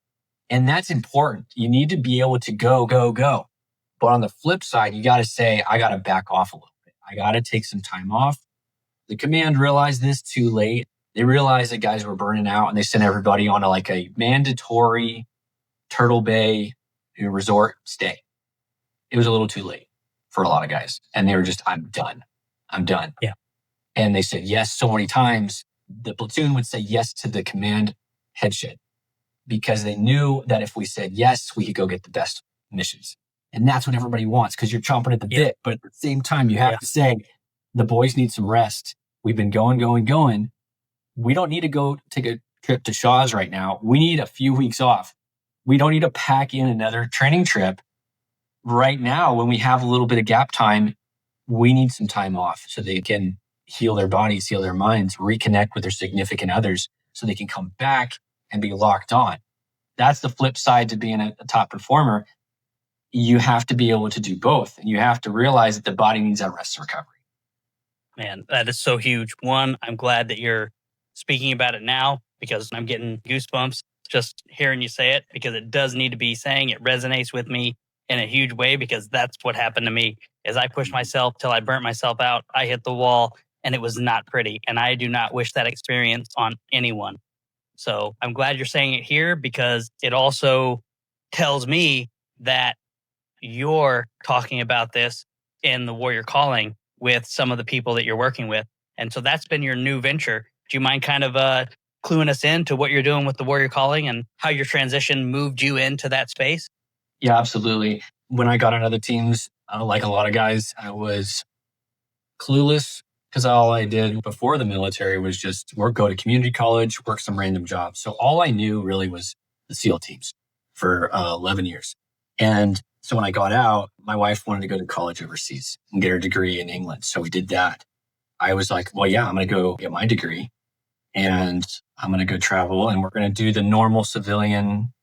And that's important. You need to be able to go, go, go. But on the flip side, you got to say, I got to back off a little bit. I got to take some time off. The command realized this too late. They realized that guys were burning out, and they sent everybody on a mandatory Turtle Bay resort stay. It was a little too late for a lot of guys. And they were just, I'm done. Yeah. And they said yes so many times. The platoon would say yes to the command headship, because they knew that if we said yes, we could go get the best missions. And that's what everybody wants, because you're chomping at the bit. But at the same time, you have to say, the boys need some rest. We've been going. We don't need to go take a trip to Shaw's right now. We need a few weeks off. We don't need to pack in another training trip right now when we have a little bit of gap time. We need some time off so they can heal their bodies, heal their minds, reconnect with their significant others so they can come back and be locked on. That's the flip side to being a top performer. You have to be able to do both. And you have to realize that the body needs that rest and recovery. Man, that is so huge. One, I'm glad that you're speaking about it now, because I'm getting goosebumps just hearing you say it, because it does need to be saying. It resonates with me in a huge way, because that's what happened to me. Is I pushed myself till I burnt myself out. I hit the wall, and it was not pretty. And I do not wish that experience on anyone. So I'm glad you're saying it here, because it also tells me that you're talking about this in the Warrior Calling with some of the people that you're working with. And so that's been your new venture. Do you mind kind of cluing us into what you're doing with the Warrior Calling and how your transition moved you into that space? Yeah, absolutely. When I got on other teams, like a lot of guys, I was clueless, because all I did before the military was just go to community college, work some random jobs. So all I knew really was the SEAL teams for 11 years. And so when I got out, my wife wanted to go to college overseas and get her degree in England. So we did that. I was like, well, yeah, I'm going to go get my degree and I'm going to go travel, and we're going to do the normal civilian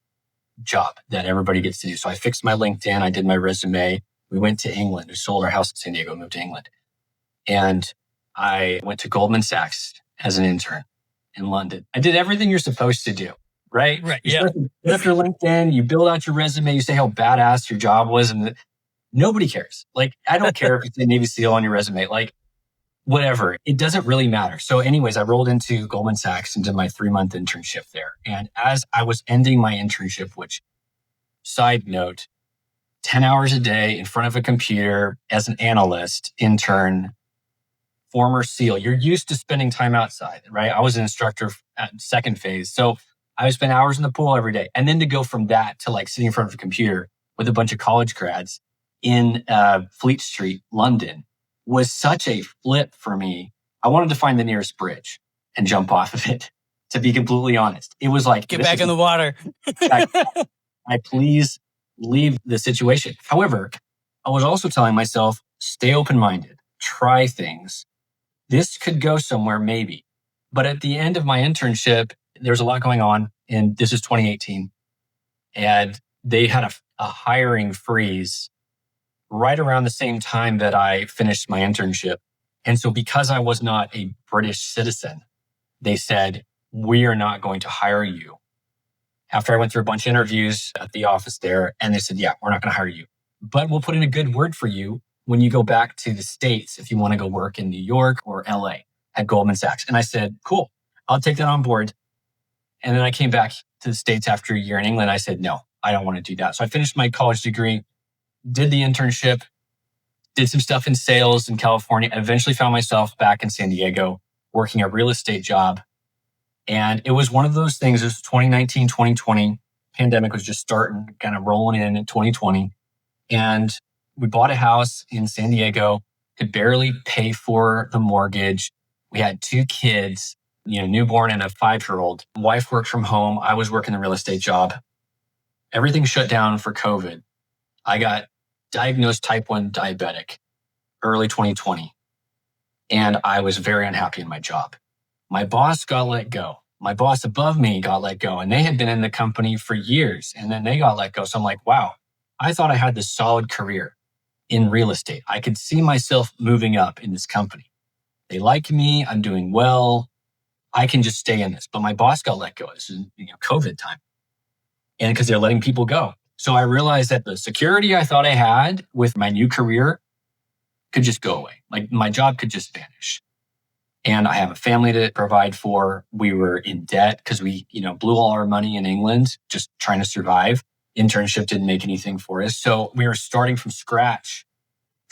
job that everybody gets to do. So I fixed my LinkedIn. I did my resume. We went to England. We sold our house in San Diego, moved to England. And I went to Goldman Sachs as an intern in London. I did everything you're supposed to do, right? You start to put up your LinkedIn, you build out your resume, you say how badass your job was, and nobody cares. Like, I don't care if you say Navy SEAL on your resume, like whatever. It doesn't really matter. So anyways, I rolled into Goldman Sachs and did my 3-month internship there. And as I was ending my internship, which, side note, 10 hours a day in front of a computer as an analyst, intern, former SEAL, you're used to spending time outside, right? I was an instructor at second phase. So I would spend hours in the pool every day. And then to go from that to like sitting in front of a computer with a bunch of college grads in Fleet Street, London, was such a flip for me. I wanted to find the nearest bridge and jump off of it, to be completely honest. It was like, get back in the water. I please leave the situation. However, I was also telling myself, stay open-minded, try things. This could go somewhere, maybe. But at the end of my internship, there was a lot going on, and this is 2018. And they had a hiring freeze right around the same time that I finished my internship. And so because I was not a British citizen, they said, we are not going to hire you. After I went through a bunch of interviews at the office there, and they said, yeah, we're not going to hire you, but we'll put in a good word for you when you go back to the States, if you want to go work in New York or LA at Goldman Sachs. And I said, cool, I'll take that on board. And then I came back to the States after a year in England. I said, no, I don't want to do that. So I finished my college degree, did the internship, did some stuff in sales in California, eventually found myself back in San Diego working a real estate job. And it was one of those things. It was 2019, 2020. Pandemic was just starting, kind of rolling in 2020. And we bought a house in San Diego, could barely pay for the mortgage. We had 2 kids. newborn and a 5-year-old. Wife worked from home. I was working the real estate job. Everything shut down for COVID. I got diagnosed type 1 diabetic early 2020. And I was very unhappy in my job. My boss got let go. My boss above me got let go, and they had been in the company for years, and then they got let go. So I'm like, wow, I thought I had this solid career in real estate. I could see myself moving up in this company. They like me. I'm doing well. I can just stay in this. But my boss got let go. This is COVID time. And because they're letting people go. So I realized that the security I thought I had with my new career could just go away. Like my job could just vanish. And I have a family to provide for. We were in debt because we, blew all our money in England, just trying to survive. Internship didn't make anything for us. So we were starting from scratch.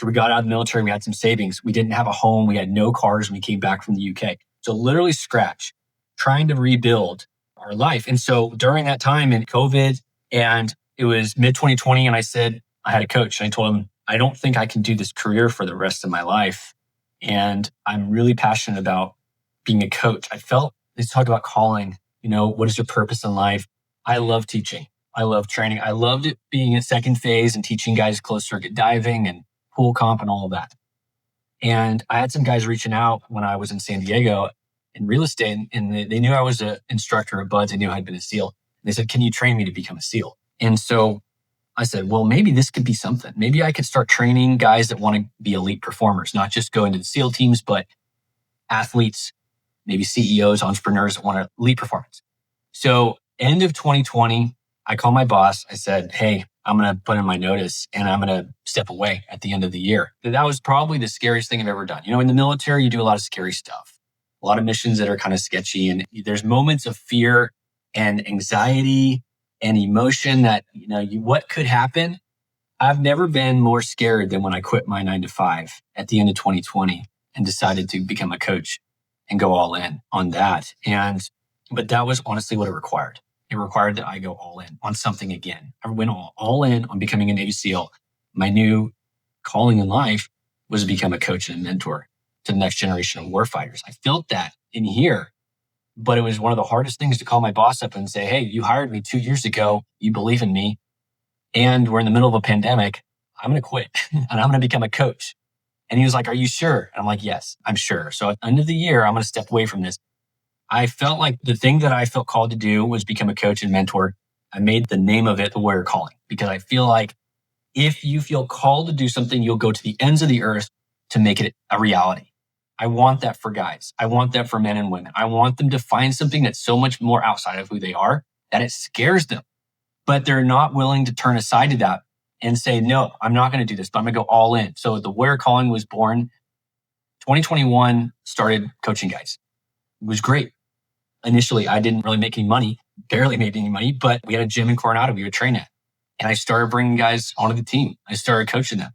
So we got out of the military, we had some savings. We didn't have a home. We had no cars when we came back from the UK. So literally scratch, trying to rebuild our life. And so during that time in COVID, and it was mid 2020, and I said, I had a coach, and I told him, I don't think I can do this career for the rest of my life. And I'm really passionate about being a coach. I felt, let's talk about calling, what is your purpose in life? I love teaching. I love training. I loved it being in second phase and teaching guys closed circuit diving and pool comp and all of that. And I had some guys reaching out when I was in San Diego in real estate, and they knew I was an instructor at Buds. They knew I'd been a SEAL. They said, can you train me to become a SEAL? And so I said, well, maybe this could be something. Maybe I could start training guys that want to be elite performers, not just go into the SEAL teams, but athletes, maybe CEOs, entrepreneurs that want elite performance. So end of 2020, I called my boss. I said, hey, I'm going to put in my notice and I'm going to step away at the end of the year. That was probably the scariest thing I've ever done. In the military, you do a lot of scary stuff, a lot of missions that are kind of sketchy. And there's moments of fear and anxiety and emotion that, what could happen? I've never been more scared than when I quit my 9-to-5 at the end of 2020 and decided to become a coach and go all in on that. But that was honestly what it required. It required that I go all in on something again. I went all in on becoming a Navy SEAL. My new calling in life was to become a coach and a mentor to the next generation of warfighters. I felt that in here. But it was one of the hardest things to call my boss up and say, hey, you hired me 2 years ago. You believe in me. And we're in the middle of a pandemic. I'm going to quit and I'm going to become a coach. And he was like, are you sure? And I'm like, yes, I'm sure. So at the end of the year, I'm going to step away from this. I felt like the thing that I felt called to do was become a coach and mentor. I made the name of it the warrior calling because I feel like if you feel called to do something, you'll go to the ends of the earth to make it a reality. I want that for guys. I want that for men and women. I want them to find something that's so much more outside of who they are that it scares them, but they're not willing to turn aside to that and say, no, I'm not going to do this, but I'm going to go all in. So the warrior calling was born 2021, started coaching guys. It was great. Initially, I didn't really make any money, barely made any money, but we had a gym in Coronado we would train at. And I started bringing guys onto the team. I started coaching them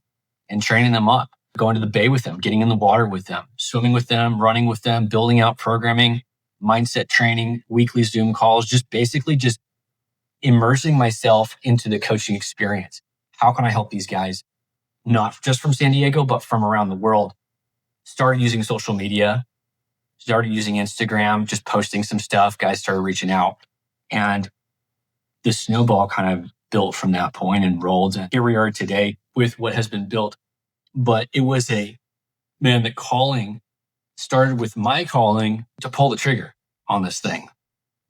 and training them up, going to the bay with them, getting in the water with them, swimming with them, running with them, building out programming, mindset training, weekly Zoom calls, just basically just immersing myself into the coaching experience. How can I help these guys, not just from San Diego, but from around the world? Started using social media, started using Instagram, just posting some stuff. Guys started reaching out. And the snowball kind of built from that point and rolled. And here we are today with what has been built. But it was the calling started with my calling to pull the trigger on this thing.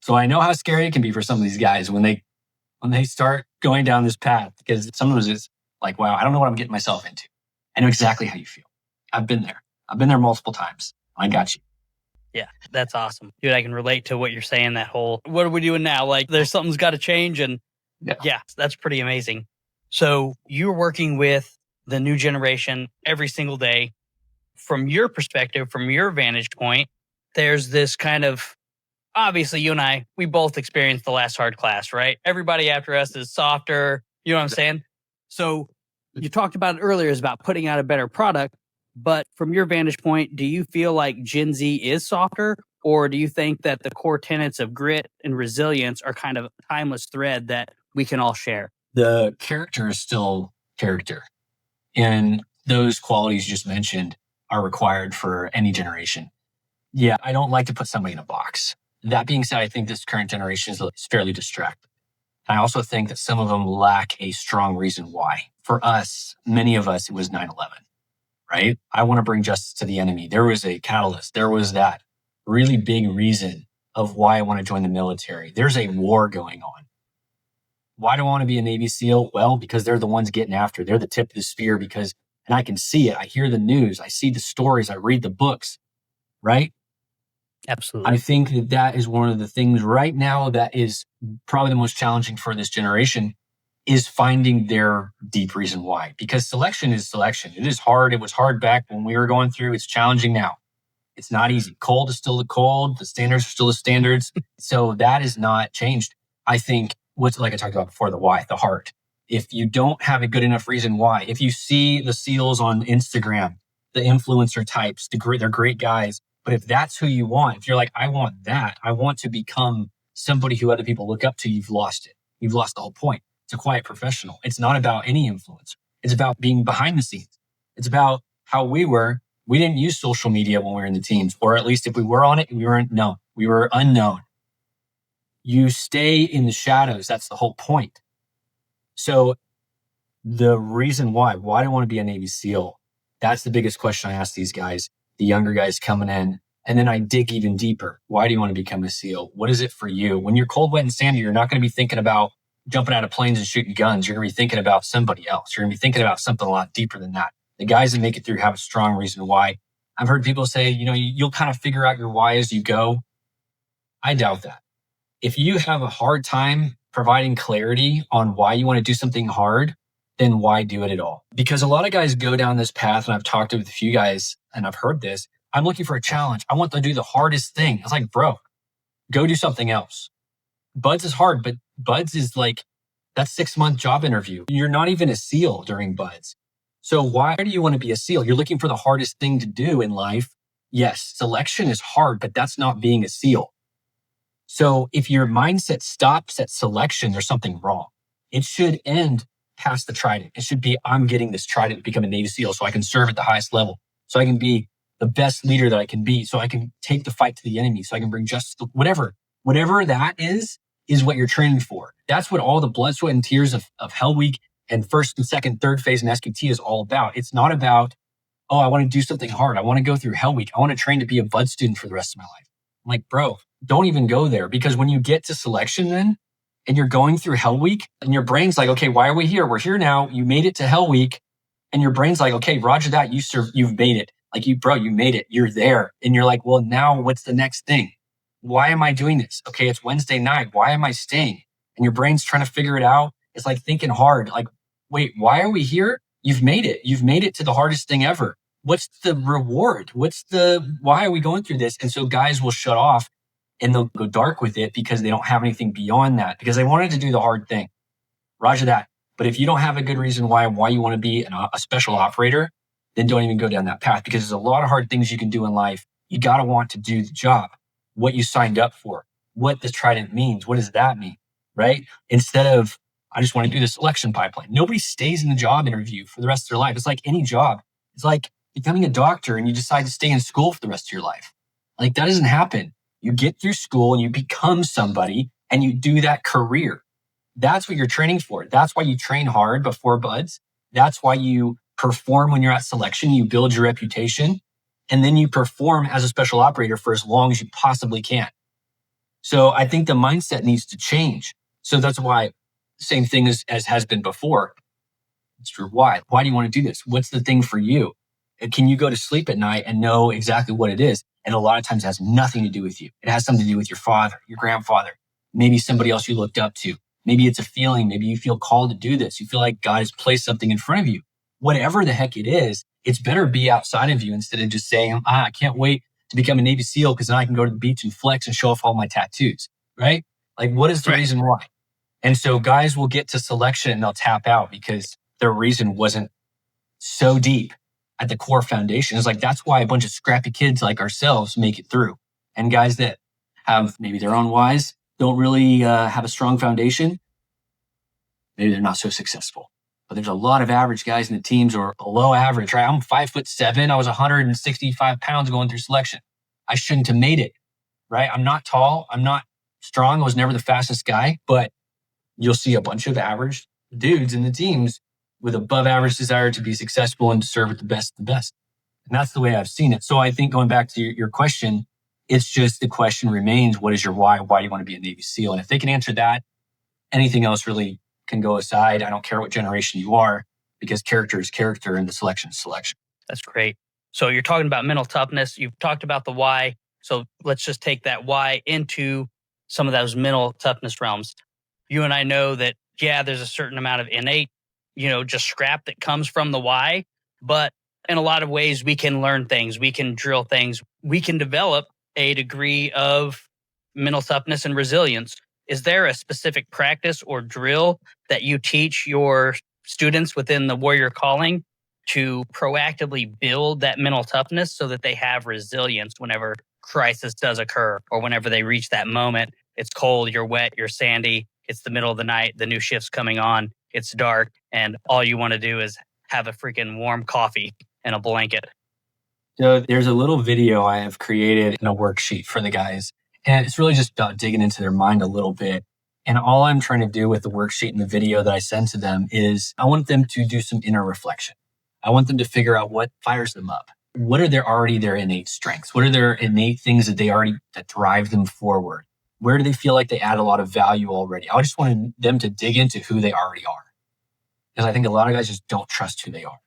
So I know how scary it can be for some of these guys when they start going down this path, because sometimes it's like, wow, I don't know what I'm getting myself into. I know exactly how you feel. I've been there. I've been there multiple times. I got you. Yeah, that's awesome. Dude, I can relate to what you're saying, that whole, what are we doing now? Like there's something's got to change. And yeah, that's pretty amazing. So you're working with the new generation every single day. From your perspective, from your vantage point, there's this kind of, obviously you and I, we both experienced the last hard class, right? Everybody after us is softer. You know what I'm saying? So you talked about it earlier is about putting out a better product. But from your vantage point, do you feel like Gen Z is softer? Or do you think that the core tenets of grit and resilience are kind of a timeless thread that we can all share? The character is still character. And those qualities you just mentioned are required for any generation. Yeah, I don't like to put somebody in a box. That being said, I think this current generation is fairly distracted. I also think that some of them lack a strong reason why. For us, many of us, it was 9/11, right? I want to bring justice to the enemy. There was a catalyst. There was that really big reason of why I want to join the military. There's a war going on. Why do I want to be a Navy SEAL? Well, because they're the ones getting after. They're the tip of the spear and I can see it. I hear the news. I see the stories. I read the books, right? Absolutely. I think that is one of the things right now that is probably the most challenging for this generation is finding their deep reason why. Because selection is selection. It is hard. It was hard back when we were going through. It's challenging now. It's not easy. Cold is still the cold. The standards are still the standards. So that is not changed. I think what's like I talked about before, the why, the heart. If you don't have a good enough reason why, if you see the SEALs on Instagram, the influencer types, they're great guys. But if that's who you want, if you're like, I want that, I want to become somebody who other people look up to, you've lost it. You've lost the whole point. It's a quiet professional. It's not about any influencer. It's about being behind the scenes. It's about how we were. We didn't use social media when we were in the teams, or at least if we were on it, we were unknown. You stay in the shadows. That's the whole point. So the reason why do I want to be a Navy SEAL? That's the biggest question I ask these guys, the younger guys coming in. And then I dig even deeper. Why do you want to become a SEAL? What is it for you? When you're cold, wet, and sandy, you're not going to be thinking about jumping out of planes and shooting guns. You're going to be thinking about somebody else. You're going to be thinking about something a lot deeper than that. The guys that make it through have a strong reason why. I've heard people say, you'll kind of figure out your why as you go. I doubt that. If you have a hard time providing clarity on why you want to do something hard, then why do it at all? Because a lot of guys go down this path, and I've talked with a few guys and I've heard this. I'm looking for a challenge. I want to do the hardest thing. I was like, bro, go do something else. Buds is hard, but Buds is like, that's 6-month job interview. You're not even a SEAL during Buds. So why do you want to be a SEAL? You're looking for the hardest thing to do in life. Yes, selection is hard, but that's not being a SEAL. So if your mindset stops at selection, there's something wrong. It should end past the trident. It should be, I'm getting this trident to become a Navy SEAL so I can serve at the highest level, so I can be the best leader that I can be, so I can take the fight to the enemy, so I can bring justice, whatever that is what you're training for. That's what all the blood, sweat, and tears of Hell Week and first and second, third phase and SQT is all about. It's not about, oh, I want to do something hard. I want to go through Hell Week. I want to train to be a Bud student for the rest of my life. I'm like, bro, don't even go there, because when you get to selection then, and you're going through Hell Week, and your brain's like, okay, why are we here? We're here now. You made it to Hell Week. And your brain's like, okay, roger that. You've made it. Like you made it. You're there. And you're like, well, now what's the next thing? Why am I doing this? Okay, it's Wednesday night. Why am I staying? And your brain's trying to figure it out. It's like thinking hard. Like, wait, why are we here? You've made it. You've made it to the hardest thing ever. What's the reward? Why are we going through this? And so guys will shut off and they'll go dark with it because they don't have anything beyond that, because they wanted to do the hard thing. Roger that. But if you don't have a good reason why you want to be a special operator, then don't even go down that path, because there's a lot of hard things you can do in life. You got to want to do the job, what you signed up for, what the trident means. What does that mean? Right? Instead of, I just want to do the selection pipeline. Nobody stays in the job interview for the rest of their life. It's like any job. It's like becoming a doctor and you decide to stay in school for the rest of your life. Like that doesn't happen. You get through school and you become somebody and you do that career. That's what you're training for. That's why you train hard before Buds. That's why you perform when you're at selection. You build your reputation, and then you perform as a special operator for as long as you possibly can. So I think the mindset needs to change. So that's why, same thing as has been before. It's true. Why? Why do you want to do this? What's the thing for you? Can you go to sleep at night and know exactly what it is? And a lot of times it has nothing to do with you. It has something to do with your father, your grandfather, maybe somebody else you looked up to. Maybe it's a feeling. Maybe you feel called to do this. You feel like God has placed something in front of you. Whatever the heck it is, it's better be outside of you instead of just saying, I can't wait to become a Navy SEAL because then I can go to the beach and flex and show off all my tattoos, right? Like, what is the reason why? And so guys will get to selection and they'll tap out because their reason wasn't so deep at the core foundation. It's like, that's why a bunch of scrappy kids like ourselves make it through. And guys that have maybe their own whys, don't really have a strong foundation, maybe they're not so successful. But there's a lot of average guys in the teams or below average, right? I'm 5'7". I was 165 pounds going through selection. I shouldn't have made it, right? I'm not tall. I'm not strong. I was never the fastest guy, but you'll see a bunch of average dudes in the teams with above average desire to be successful and to serve at the best of the best. And that's the way I've seen it. So I think going back to your question, it's just the question remains, what is your why? Why do you want to be a Navy SEAL? And if they can answer that, anything else really can go aside. I don't care what generation you are, because character is character and the selection is selection. That's great. So you're talking about mental toughness. You've talked about the why. So let's just take that why into some of those mental toughness realms. You and I know that, yeah, there's a certain amount of innate, just scrap that comes from the why. But in a lot of ways, we can learn things. We can drill things. We can develop a degree of mental toughness and resilience. Is there a specific practice or drill that you teach your students within the warrior calling to proactively build that mental toughness so that they have resilience whenever crisis does occur, or whenever they reach that moment? It's cold, you're wet, you're sandy, it's the middle of the night, the new shift's coming on, it's dark, and all you want to do is have a freaking warm coffee and a blanket. So there's a little video I have created in a worksheet for the guys, and it's really just about digging into their mind a little bit. And all I'm trying to do with the worksheet and the video that I send to them is I want them to do some inner reflection. I want them to figure out what fires them up. What are their innate strengths? What are their innate things that drive them forward? Where do they feel like they add a lot of value already? I just wanted them to dig into who they already are, because I think a lot of guys just don't trust who they are.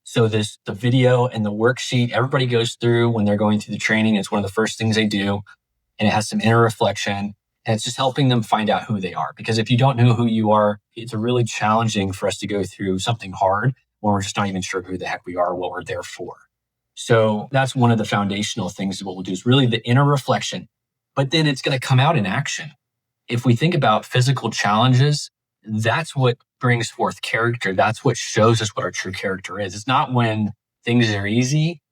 So the video and the worksheet, everybody goes through when they're going through the training. It's one of the first things they do, and it has some inner reflection, and it's just helping them find out who they are. Because if you don't know who you are, it's really challenging for us to go through something hard when we're just not even sure who the heck we are, what we're there for. So that's one of the foundational things of what we'll do, is really the inner reflection, but then it's going to come out in action. If we think about physical challenges, that's what brings forth character. That's what shows us what our true character is. It's not when things are easy.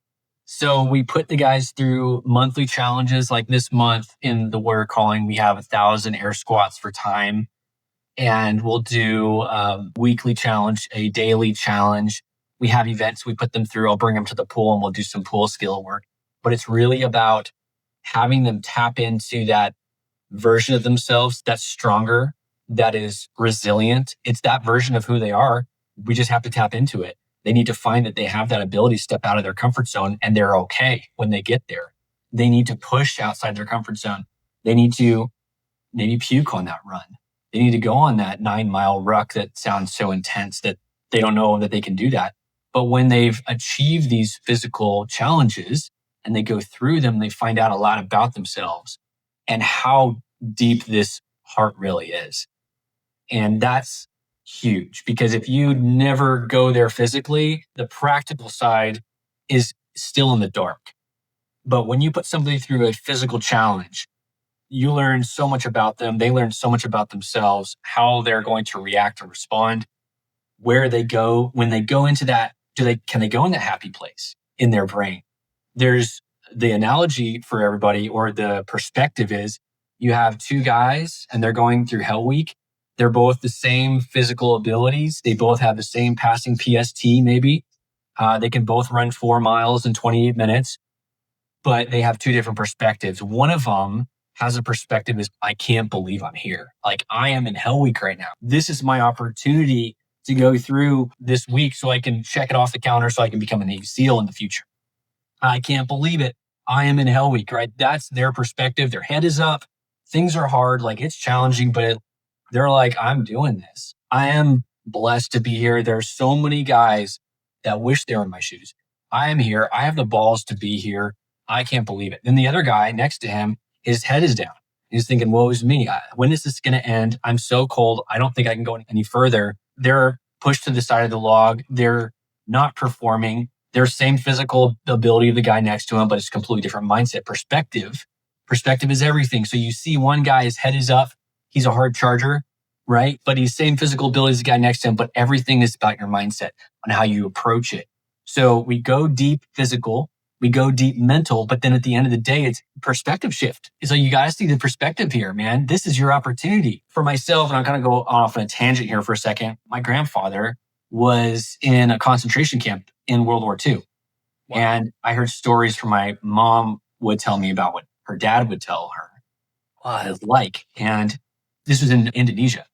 So we put the guys through monthly challenges. Like this month in the warrior calling, we have 1,000 air squats for time. And we'll do a weekly challenge, a daily challenge. We have events we put them through. I'll bring them to the pool and we'll do some pool skill work. But it's really about having them tap into that version of themselves that's stronger, that is resilient. It's that version of who they are. We just have to tap into it. They need to find that they have that ability to step out of their comfort zone, and they're okay when they get there. They need to push outside their comfort zone. They need to maybe puke on that run. They need to go on that 9-mile ruck that sounds so intense that they don't know that they can do that. But when they've achieved these physical challenges and they go through them, they find out a lot about themselves and how deep this heart really is. And that's huge, because if you never go there physically, the practical side is still in the dark. But when you put somebody through a physical challenge, you learn so much about them. They learn so much about themselves, how they're going to react and respond, where they go. When they go into that, can they go in that happy place in their brain? There's the analogy for everybody, or the perspective is, you have two guys and they're going through Hell Week. They're both the same physical abilities. They both have the same passing PST maybe. They can both run 4 miles in 28 minutes, but they have two different perspectives. One of them has a perspective is, I can't believe I'm here. Like, I am in Hell Week right now. This is my opportunity to go through this week so I can check it off the calendar so I can become a Navy SEAL in the future. I can't believe it. I am in Hell Week, right? That's their perspective. Their head is up. Things are hard. Like, it's challenging, but they're like, I'm doing this. I am blessed to be here. There's so many guys that wish they were in my shoes. I am here. I have the balls to be here. I can't believe it. Then the other guy next to him, his head is down. He's thinking, woe is me. When is this going to end? I'm so cold. I don't think I can go any further. They're pushed to the side of the log. They're not performing. Their same physical ability of the guy next to him, but it's a completely different mindset. Perspective is everything. So you see one guy, his head is up. He's a hard charger, right? But he's same physical ability as the guy next to him, but everything is about your mindset on how you approach it. So we go deep physical, we go deep mental, but then at the end of the day, it's perspective shift. So you got to see the perspective here, man. This is your opportunity. For myself, and I'm going to go off on a tangent here for a second. My grandfather was in a concentration camp in World War II. Wow. And I heard stories from my mom would tell me about what her dad would tell her it was like. And this was in Indonesia.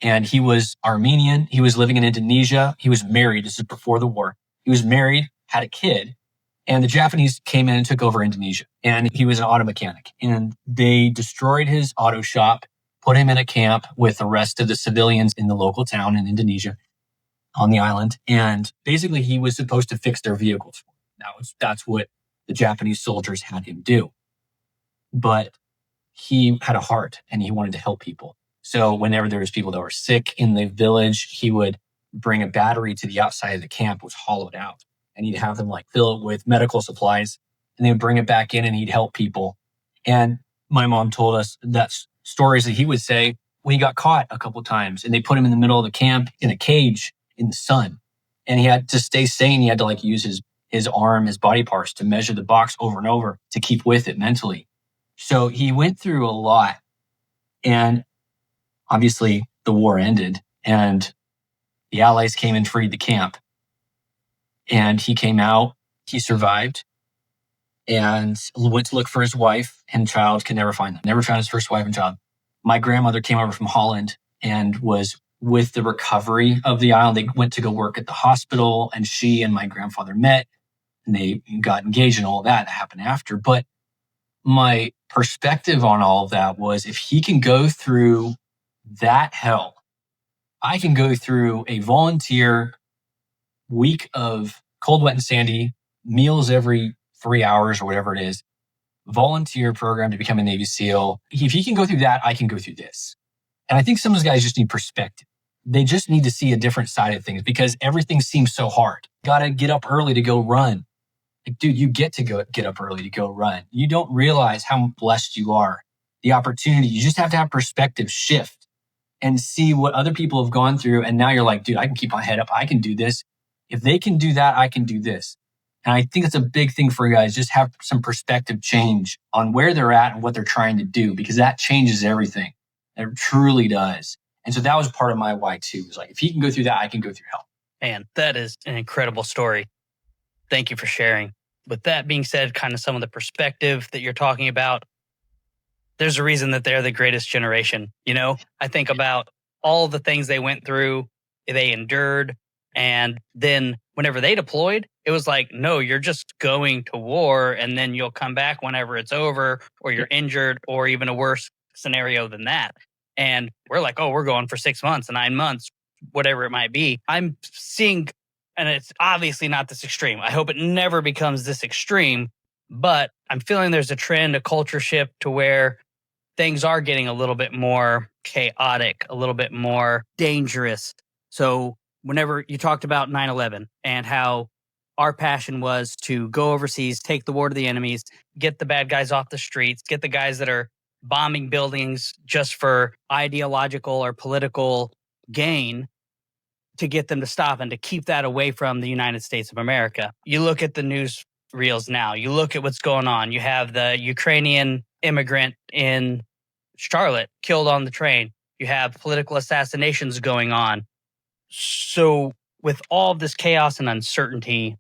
And he was Armenian. He was living in Indonesia. He was married. This is before the war. He was married, had a kid, and the Japanese came in and took over Indonesia. And he was an auto mechanic. And they destroyed his auto shop, put him in a camp with the rest of the civilians in the local town in Indonesia on the island. And basically he was supposed to fix their vehicles. That's what the Japanese soldiers had him do. But he had a heart and he wanted to help people. So whenever there was people that were sick in the village, he would bring a battery to the outside of the camp, was hollowed out, and he'd have them like fill it with medical supplies, and they would bring it back in and he'd help people. And my mom told us that stories that he would say when he got caught a couple of times and they put him in the middle of the camp in a cage in the sun, and he had to stay sane. He had to like use his arm, his body parts to measure the box over and over to keep with it mentally. So he went through a lot, and obviously the war ended and the Allies came and freed the camp, and he came out, he survived, and went to look for his wife and child, could never find them, never found his first wife and child. My grandmother came over from Holland and was with the recovery of the island. They went to go work at the hospital, and she and my grandfather met and they got engaged, and all that happened after. But my perspective on all of that was, if he can go through that hell, I can go through a volunteer week of cold, wet, and sandy, meals every 3 hours or whatever it is, volunteer program to become a Navy SEAL. If he can go through that, I can go through this. And I think some of those guys just need perspective. They just need to see a different side of things because everything seems so hard. Got to get up early to go run. Like, dude, you get to get up early to go run. You don't realize how blessed you are. The opportunity, you just have to have perspective shift and see what other people have gone through. And now you're like, dude, I can keep my head up. I can do this. If they can do that, I can do this. And I think it's a big thing for you guys. Just have some perspective change on where they're at and what they're trying to do, because that changes everything. It truly does. And so that was part of my why too. It was like, if he can go through that, I can go through hell. Man, that is an incredible story. Thank you for sharing. With that being said, kind of some of the perspective that you're talking about, there's a reason that they're the greatest generation. You know, I think about all the things they went through, they endured. And then whenever they deployed, it was like, no, you're just going to war and then you'll come back whenever it's over, or you're injured, or even a worse scenario than that. And we're like, oh, we're going for 6 months, 9 months, whatever it might be. I'm seeing, and it's obviously not this extreme. I hope it never becomes this extreme, but I'm feeling there's a trend, a culture shift to where things are getting a little bit more chaotic, a little bit more dangerous. So whenever you talked about 9/11 and how our passion was to go overseas, take the war to the enemies, get the bad guys off the streets, get the guys that are bombing buildings just for ideological or political gain, to get them to stop and to keep that away from the United States of America. You look at the news reels now, you look at what's going on. You have the Ukrainian immigrant in Charlotte killed on the train. You have political assassinations going on. So with all this chaos and uncertainty,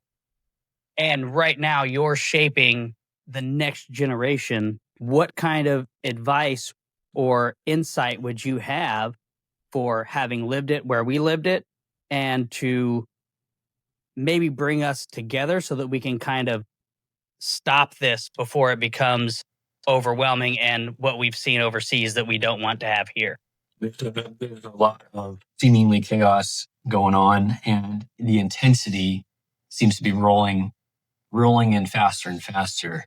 and right now you're shaping the next generation, what kind of advice or insight would you have for having lived it where we lived it, and to maybe bring us together so that we can kind of stop this before it becomes overwhelming and what we've seen overseas that we don't want to have here? There's a lot of seemingly chaos going on, and the intensity seems to be rolling in faster and faster.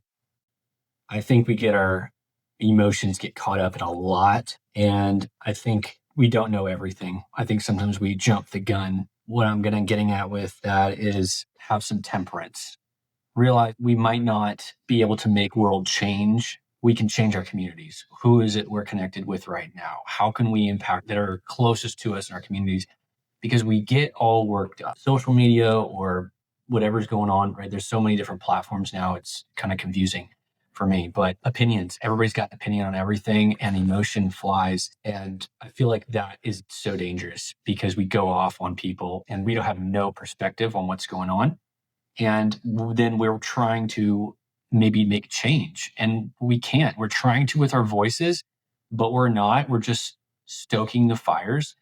I think we get our emotions get caught up in a lot, and I think we don't know everything. I think sometimes we jump the gun. What I'm getting at with that is have some temperance. Realize we might not be able to make world change. We can change our communities. Who is it we're connected with right now? How can we impact that are closest to us in our communities? Because we get all worked up. Social media or whatever's going on, right? There's so many different platforms now. It's kind of confusing for me, but opinions, everybody's got an opinion on everything, and emotion flies. And I feel like that is so dangerous because we go off on people and we don't have no perspective on what's going on. And then we're trying to maybe make change. And we can't. We're trying to with our voices, but we're not. We're just stoking the fires.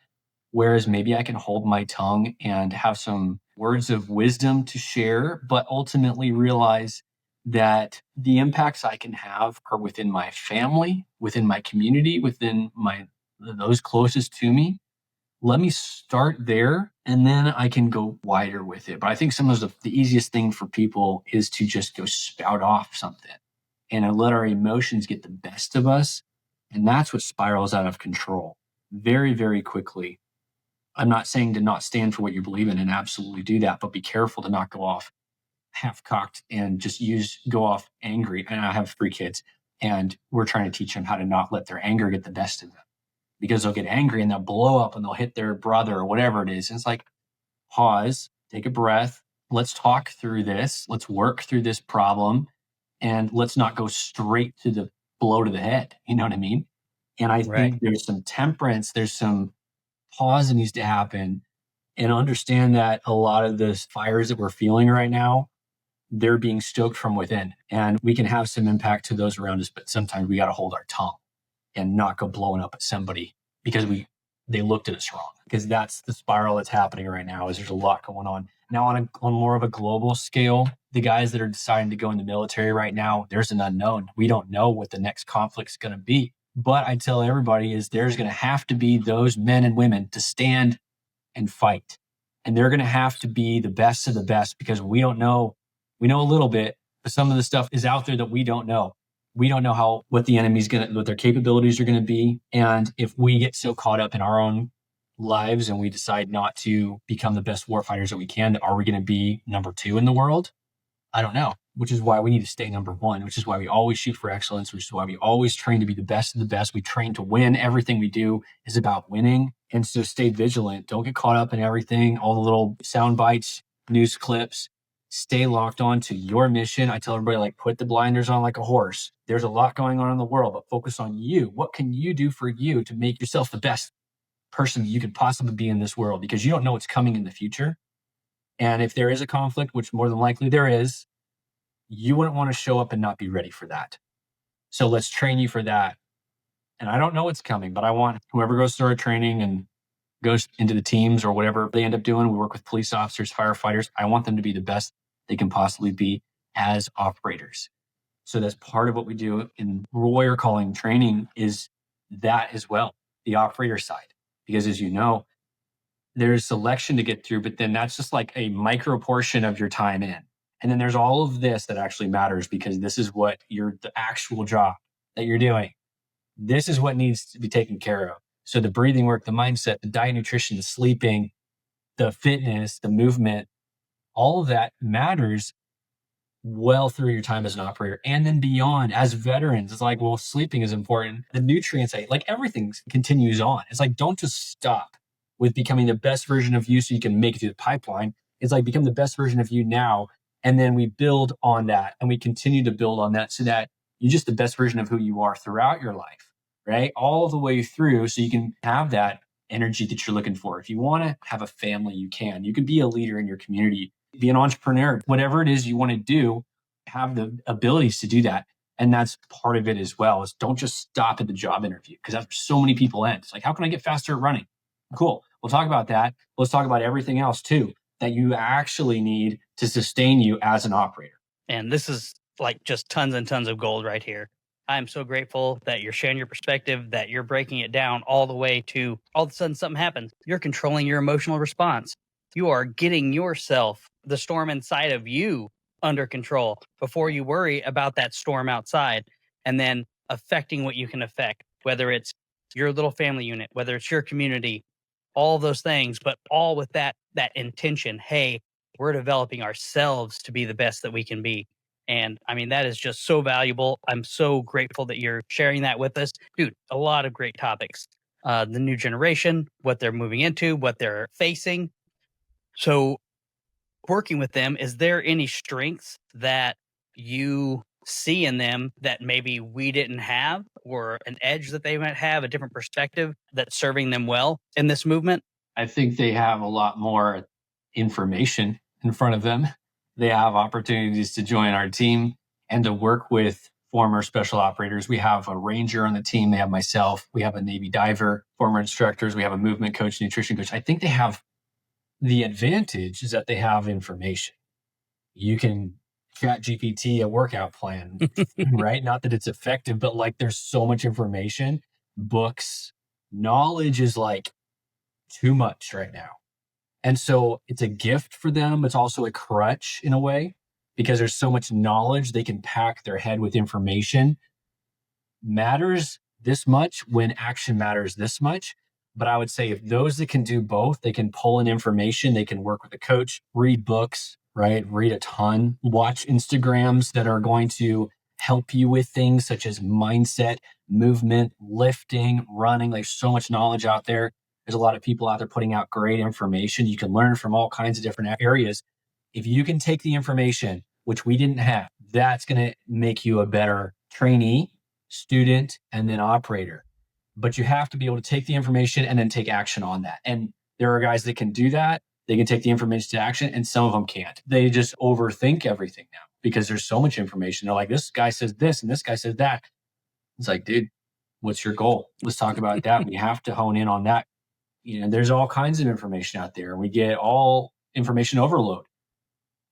Whereas maybe I can hold my tongue and have some words of wisdom to share, but ultimately realize that the impacts I can have are within my family, within my community, within those closest to me. Let me start there and then I can go wider with it. But I think sometimes the easiest thing for people is to just go spout off something and let our emotions get the best of us. And that's what spirals out of control very, very quickly. I'm not saying to not stand for what you believe in and absolutely do that, but be careful to not go off half cocked and just go off angry. And I have 3 kids and we're trying to teach them how to not let their anger get the best of them, because they'll get angry and they'll blow up and they'll hit their brother or whatever it is. And it's like, pause, take a breath. Let's talk through this. Let's work through this problem and let's not go straight to the blow to the head. You know what I mean? And I Right. think there's some temperance, there's some pause that needs to happen, and understand that a lot of the fires that we're feeling right now, they're being stoked from within, and we can have some impact to those around us. But sometimes we got to hold our tongue and not go blowing up at somebody because they looked at us wrong, because that's the spiral that's happening right now. Is there's a lot going on now on more of a global scale. The guys that are deciding to go in the military right now, there's an unknown. We don't know what the next conflict's going to be. But I tell everybody is there's going to have to be those men and women to stand and fight. And they're going to have to be the best of the best, because we don't know. We know a little bit, but some of the stuff is out there that we don't know. We don't know what the enemy's what their capabilities are going to be. And if we get so caught up in our own lives and we decide not to become the best warfighters that we can, are we going to be number 2 in the world? I don't know, which is why we need to stay number 1, which is why we always shoot for excellence, which is why we always train to be the best of the best. We train to win. Everything we do is about winning. And so stay vigilant. Don't get caught up in everything, all the little sound bites, news clips. Stay locked on to your mission. I tell everybody, like, put the blinders on like a horse. There's a lot going on in the world, but focus on you. What can you do for you to make yourself the best person you could possibly be in this world? Because you don't know what's coming in the future. And if there is a conflict, which more than likely there is, you wouldn't want to show up and not be ready for that. So let's train you for that. And I don't know what's coming, but I want whoever goes through our training and goes into the teams or whatever they end up doing. We work with police officers, firefighters. I want them to be the best they can possibly be as operators. So that's part of what we do in warrior calling training, is that as well, the operator side. Because as you know, there's selection to get through, but then that's just like a micro portion of your time in. And then there's all of this that actually matters, because this is what the actual job that you're doing. This is what needs to be taken care of. So the breathing work, the mindset, the diet, nutrition, the sleeping, the fitness, the movement, all of that matters well through your time as an operator. And then beyond, as veterans, it's like, well, sleeping is important. The nutrients, like everything continues on. It's like, don't just stop with becoming the best version of you so you can make it through the pipeline. It's like, become the best version of you now. And then we build on that and we continue to build on that so that you're just the best version of who you are throughout your life, right? All the way through, so you can have that energy that you're looking for. If you want to have a family, you can. You can be a leader in your community, be an entrepreneur, whatever it is you want to do, have the abilities to do that. And that's part of it as well, is don't just stop at the job interview, because that's where so many people end. It's like, how can I get faster at running? Cool. We'll talk about that. Let's talk about everything else too, that you actually need to sustain you as an operator. And this is like just tons and tons of gold right here. I'm so grateful that you're sharing your perspective, that you're breaking it down all the way to all of a sudden something happens. You're controlling your emotional response. You are getting yourself, the storm inside of you, under control before you worry about that storm outside, and then affecting what you can affect, whether it's your little family unit, whether it's your community, all those things, but all with that intention. Hey, we're developing ourselves to be the best that we can be. And I mean, that is just so valuable. I'm so grateful that you're sharing that with us. Dude, a lot of great topics. The new generation, what they're moving into, what they're facing. So working with them, is there any strengths that you see in them that maybe we didn't have, or an edge that they might have, a different perspective that's serving them well in this movement? I think they have a lot more information in front of them. They have opportunities to join our team and to work with former special operators. We have a ranger on the team. They have myself. We have a Navy diver, former instructors. We have a movement coach, nutrition coach. I think they have the advantage is that they have information. You can chat GPT a workout plan, right? Not that it's effective, but like there's so much information, books, knowledge is like too much right now. And so it's a gift for them. It's also a crutch in a way because there's so much knowledge they can pack their head with information matters this much when action matters this much. But I would say if those that can do both, they can pull in information, they can work with a coach, read books, right? Read a ton, watch Instagrams that are going to help you with things such as mindset, movement, lifting, running. There's so much knowledge out there. There's a lot of people out there putting out great information. You can learn from all kinds of different areas. If you can take the information, which we didn't have, that's going to make you a better trainee, student, and then operator. But you have to be able to take the information and then take action on that. And there are guys that can do that. They can take the information to action, and some of them can't. They just overthink everything now because there's so much information. They're like, this guy says this and this guy says that. It's like, dude, what's your goal? Let's talk about that. We have to hone in on that. You know, there's all kinds of information out there. We get all information overload.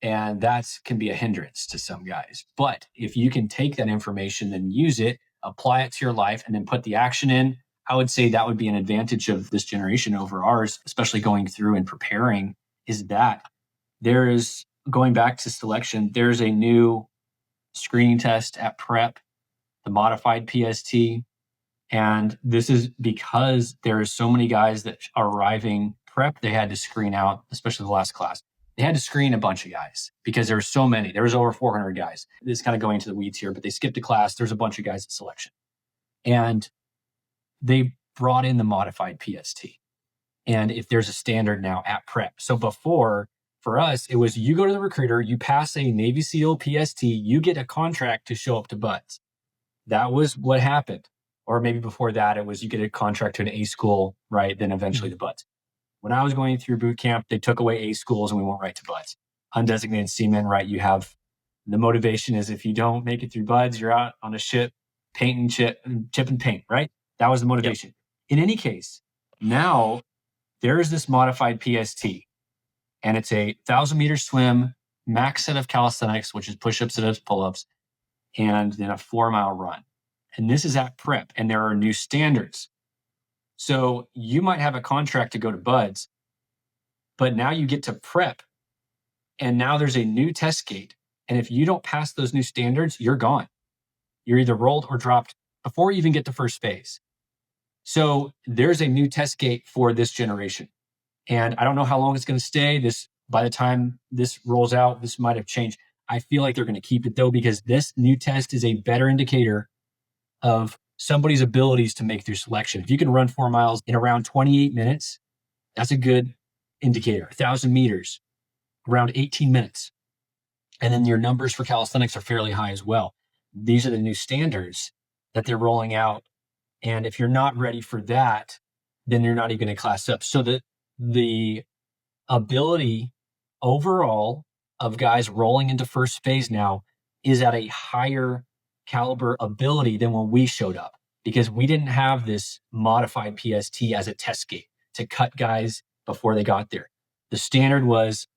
And that can be a hindrance to some guys. But if you can take that information and use it, apply it to your life, and then put the action in, I would say that would be an advantage of this generation over ours, especially going through and preparing, is that there is, going back to selection, there's a new screening test at prep, the modified PST. And this is because there are so many guys that are arriving prep, they had to screen out, especially the last class. They had to screen a bunch of guys because there were so many. There was over 400 guys. This is kind of going into the weeds here, but they skipped a class. There's a bunch of guys at selection. And they brought in the modified PST. And if there's a standard now at prep. So before, for us, it was you go to the recruiter, you pass a Navy SEAL PST, you get a contract to show up to BUDS. That was what happened. Or maybe before that, it was you get a contract to an A school, right? Then eventually the BUDS. When I was going through boot camp, they took away A schools and we went right to BUDS. Undesignated seaman, right? You have the motivation is if you don't make it through BUDS, you're out on a ship, paint and chip and paint, right? That was the motivation. Yep. In any case, now there's this modified PST and it's a 1,000-meter swim, max set of calisthenics, which is push-ups, sit-ups, pull-ups, and then a 4-mile run. And this is at prep and there are new standards. So you might have a contract to go to BUDS, but now you get to prep and now there's a new test gate. And if you don't pass those new standards, you're gone. You're either rolled or dropped before you even get to first phase. So there's a new test gate for this generation. And I don't know how long it's going to stay. By the time this rolls out, this might have changed. I feel like they're going to keep it though, because this new test is a better indicator of somebody's abilities to make through selection. If you can run 4 miles in around 28 minutes, that's a good indicator. 1,000 meters, around 18 minutes. And then your numbers for calisthenics are fairly high as well. These are the new standards that they're rolling out. And if you're not ready for that, then you're not even going to class up. So the ability overall of guys rolling into first phase now is at a higher caliber ability than when we showed up, because we didn't have this modified PST as a test gate to cut guys before they got there. The standard was,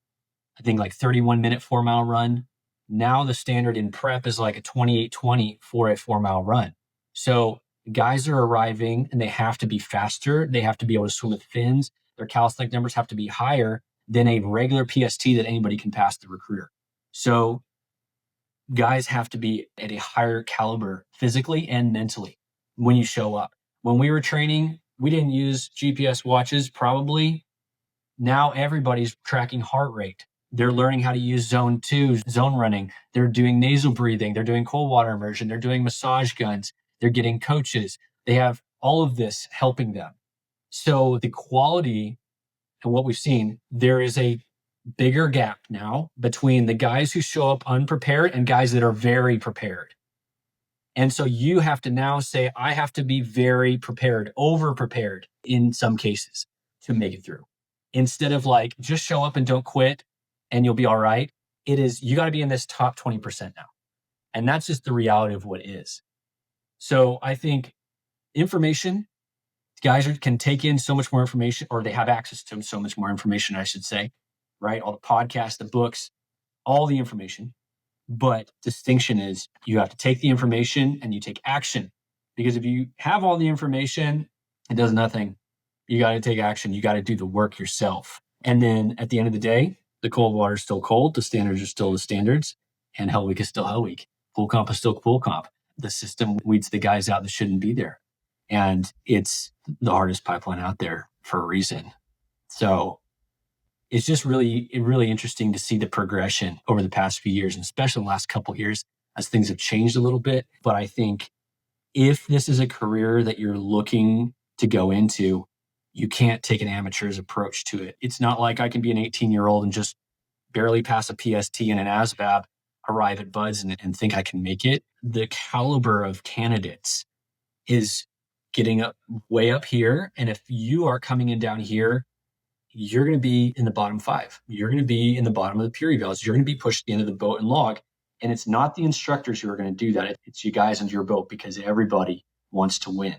I think, like 31-minute 4-mile run. Now the standard in prep is like a 28:20 for a 4-mile run. So guys are arriving and they have to be faster. They have to be able to swim with fins. Their calisthenic numbers have to be higher than a regular PST that anybody can pass the recruiter. So guys have to be at a higher caliber physically and mentally when you show up. When we were training, we didn't use GPS watches probably. Now everybody's tracking heart rate. They're learning how to use zone 2, zone running. They're doing nasal breathing. They're doing cold water immersion. They're doing massage guns. They're getting coaches. They have all of this helping them. So the quality and what we've seen, there is a bigger gap now between the guys who show up unprepared and guys that are very prepared. And so you have to now say, I have to be very prepared, over prepared in some cases to make it through. Instead of like, just show up and don't quit and you'll be all right. It is, you got to be in this top 20% now. And that's just the reality of what is. So I think information, guys can take in so much more information, or they have access to so much more information, I should say, right? All the podcasts, the books, all the information. But distinction is you have to take the information and you take action. Because if you have all the information, it does nothing. You got to take action. You got to do the work yourself. And then at the end of the day, the cold water is still cold. The standards are still the standards. And Hell Week is still Hell Week. Pool comp is still pool comp. The system weeds the guys out that shouldn't be there. And it's the hardest pipeline out there for a reason. So it's just really interesting to see the progression over the past few years, and especially the last couple of years as things have changed a little bit. But I think if this is a career that you're looking to go into, you can't take an amateur's approach to it. It's not like I can be an 18-year-old and just barely pass a PST and an ASVAB, arrive at BUDS and think I can make it. The caliber of candidates is getting up way up here. And if you are coming in down here, you're going to be in the bottom 5. You're going to be in the bottom of the peer evals. You're going to be pushed into the boat and log. And it's not the instructors who are going to do that. It's you guys under your boat, because everybody wants to win.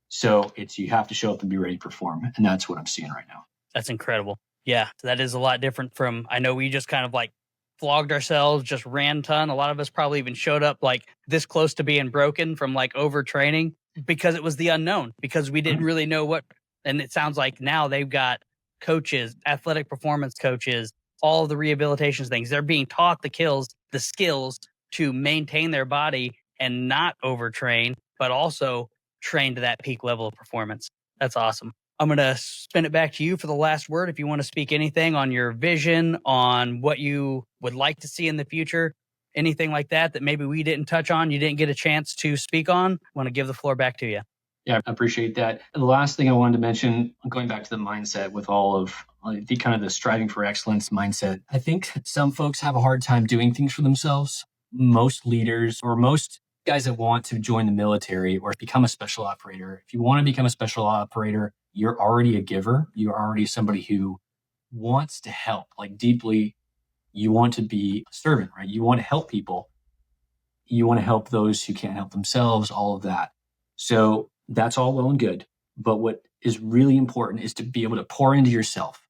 So you have to show up and be ready to perform. And that's what I'm seeing right now. That's incredible. Yeah, that is a lot different from, I know we just kind of like flogged ourselves, just ran ton. A lot of us probably even showed up like this close to being broken from like overtraining because it was the unknown, because we didn't really know what. And it sounds like now they've got coaches, athletic performance coaches, all the rehabilitation things. They're being taught the skills to maintain their body and not overtrain, but also train to that peak level of performance. That's awesome. I'm going to spin it back to you for the last word. If you want to speak anything on your vision, on what you would like to see in the future, anything like that maybe we didn't touch on, you didn't get a chance to speak on, I want to give the floor back to you. Yeah, I appreciate that. The last thing I wanted to mention, going back to the mindset with all of the kind of the striving for excellence mindset, I think some folks have a hard time doing things for themselves. Most leaders or most guys that want to join the military or become a special operator, if you want to become a special operator, you're already a giver. You're already somebody who wants to help, like deeply. You want to be a servant, right? You want to help people. You want to help those who can't help themselves, all of that. So that's all well and good. But what is really important is to be able to pour into yourself.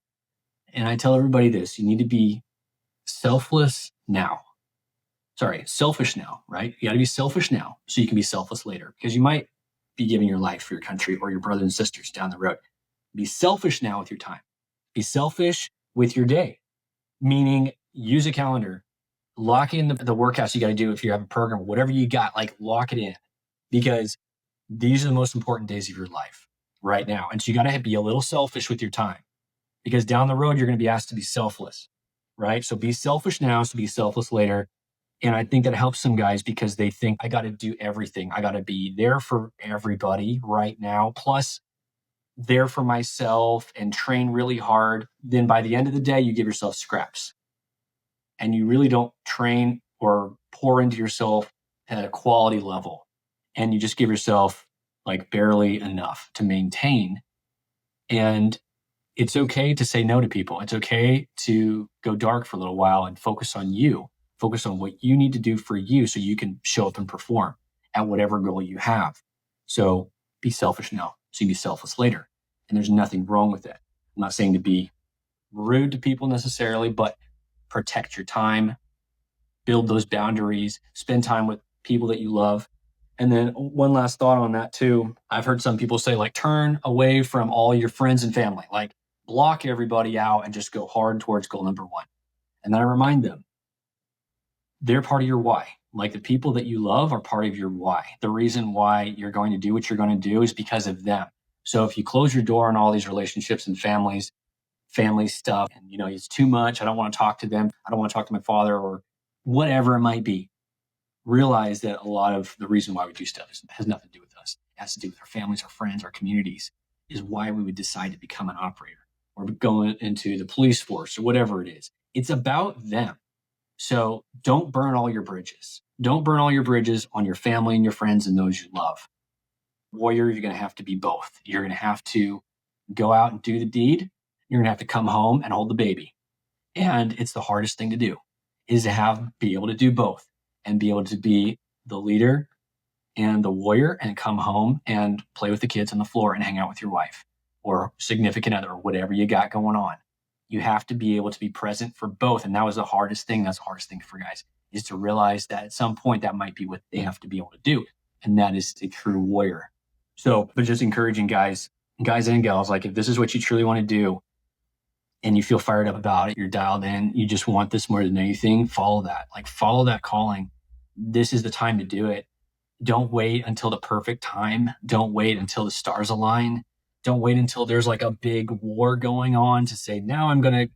And I tell everybody this, you need to be selfish now, right? You got to be selfish now so you can be selfless later, because you might be giving your life for your country or your brothers and sisters down the road. Be selfish now with your time. Be selfish with your day, meaning use a calendar, lock in the workouts you got to do. If you have a program, whatever you got, like lock it in, because these are the most important days of your life right now. And so you got to be a little selfish with your time, because down the road, you're going to be asked to be selfless, right? So be selfish now, so be selfless later. And I think that helps some guys because they think, I got to do everything. I got to be there for everybody right now, plus there for myself, and train really hard. Then by the end of the day, you give yourself scraps and you really don't train or pour into yourself at a quality level. And you just give yourself like barely enough to maintain. And it's okay to say no to people. It's okay to go dark for a little while and focus on you. Focus on what you need to do for you so you can show up and perform at whatever goal you have. So be selfish now, so you can be selfless later. And there's nothing wrong with that. I'm not saying to be rude to people necessarily, but protect your time, build those boundaries, spend time with people that you love. And then one last thought on that too. I've heard some people say like, turn away from all your friends and family, like block everybody out and just go hard towards goal number 1. And then I remind them, they're part of your why. Like the people that you love are part of your why. The reason why you're going to do what you're going to do is because of them. So if you close your door on all these relationships and family stuff, and it's too much, I don't want to talk to them, I don't want to talk to my father, or whatever it might be, realize that a lot of the reason why we do stuff has nothing to do with us. It has to do with our families, our friends, our communities, is why we would decide to become an operator or go into the police force or whatever it is. It's about them. So don't burn all your bridges. Don't burn all your bridges on your family and your friends and those you love. Warrior, you're going to have to be both. You're going to have to go out and do the deed. You're going to have to come home and hold the baby. And it's the hardest thing to do, is to be able to do both. and be able to be the leader and the warrior and come home and play with the kids on the floor and hang out with your wife or significant other or whatever you got going on. You have to be able to be present for both. And that was the hardest thing. That's the hardest thing for guys, is to realize that at some point that might be what they have to be able to do. And that is a true warrior. So, but just encouraging guys and gals, like if this is what you truly want to do and you feel fired up about it, you're dialed in, you just want this more than anything, follow that. Like follow that calling. This is the time to do it. Don't wait until the perfect time. Don't wait until the stars align. Don't wait until there's like a big war going on to say, now I'm going to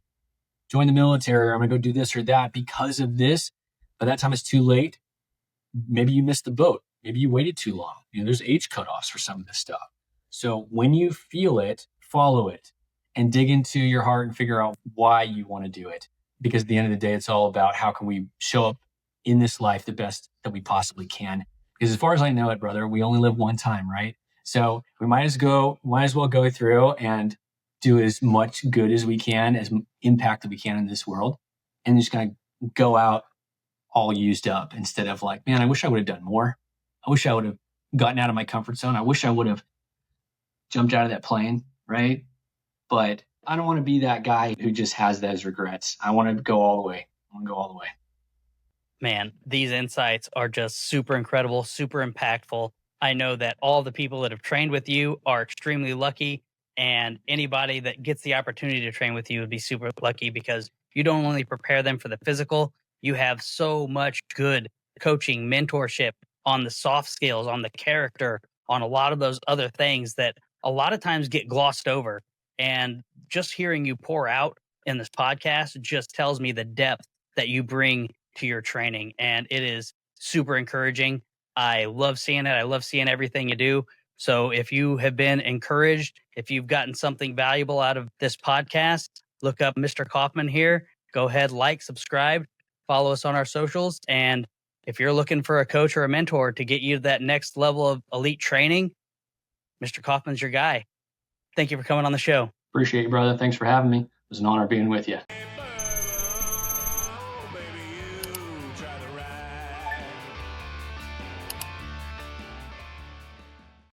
join the military or I'm going to go do this or that because of this. By that time it's too late. Maybe you missed the boat. Maybe you waited too long. There's age cutoffs for some of this stuff. So when you feel it, follow it and dig into your heart and figure out why you want to do it. Because at the end of the day, it's all about how can we show up in this life the best that we possibly can. Because as far as I know it, brother, we only live one time, right? So we might as well go through and do as much good as we can, as impact that we can in this world, and just kind of go out all used up instead of like, man, I wish I would have done more. I wish I would have gotten out of my comfort zone. I wish I would have jumped out of that plane, right? But I don't want to be that guy who just has those regrets. I want to go all the way. Man, these insights are just super incredible, super impactful. I know that all the people that have trained with you are extremely lucky, and anybody that gets the opportunity to train with you would be super lucky because you don't only prepare them for the physical, you have so much good coaching, mentorship on the soft skills, on the character, on a lot of those other things that a lot of times get glossed over. And just hearing you pour out in this podcast just tells me the depth that you bring to your training. And it is super encouraging. I love seeing it. I love seeing everything you do. So if you have been encouraged, if you've gotten something valuable out of this podcast, look up Mr. Kauffman here. Go ahead, like, subscribe, follow us on our socials. And if you're looking for a coach or a mentor to get you to that next level of elite training, Mr. Kauffman's your guy. Thank you for coming on the show. Appreciate you, brother. Thanks for having me. It was an honor being with you.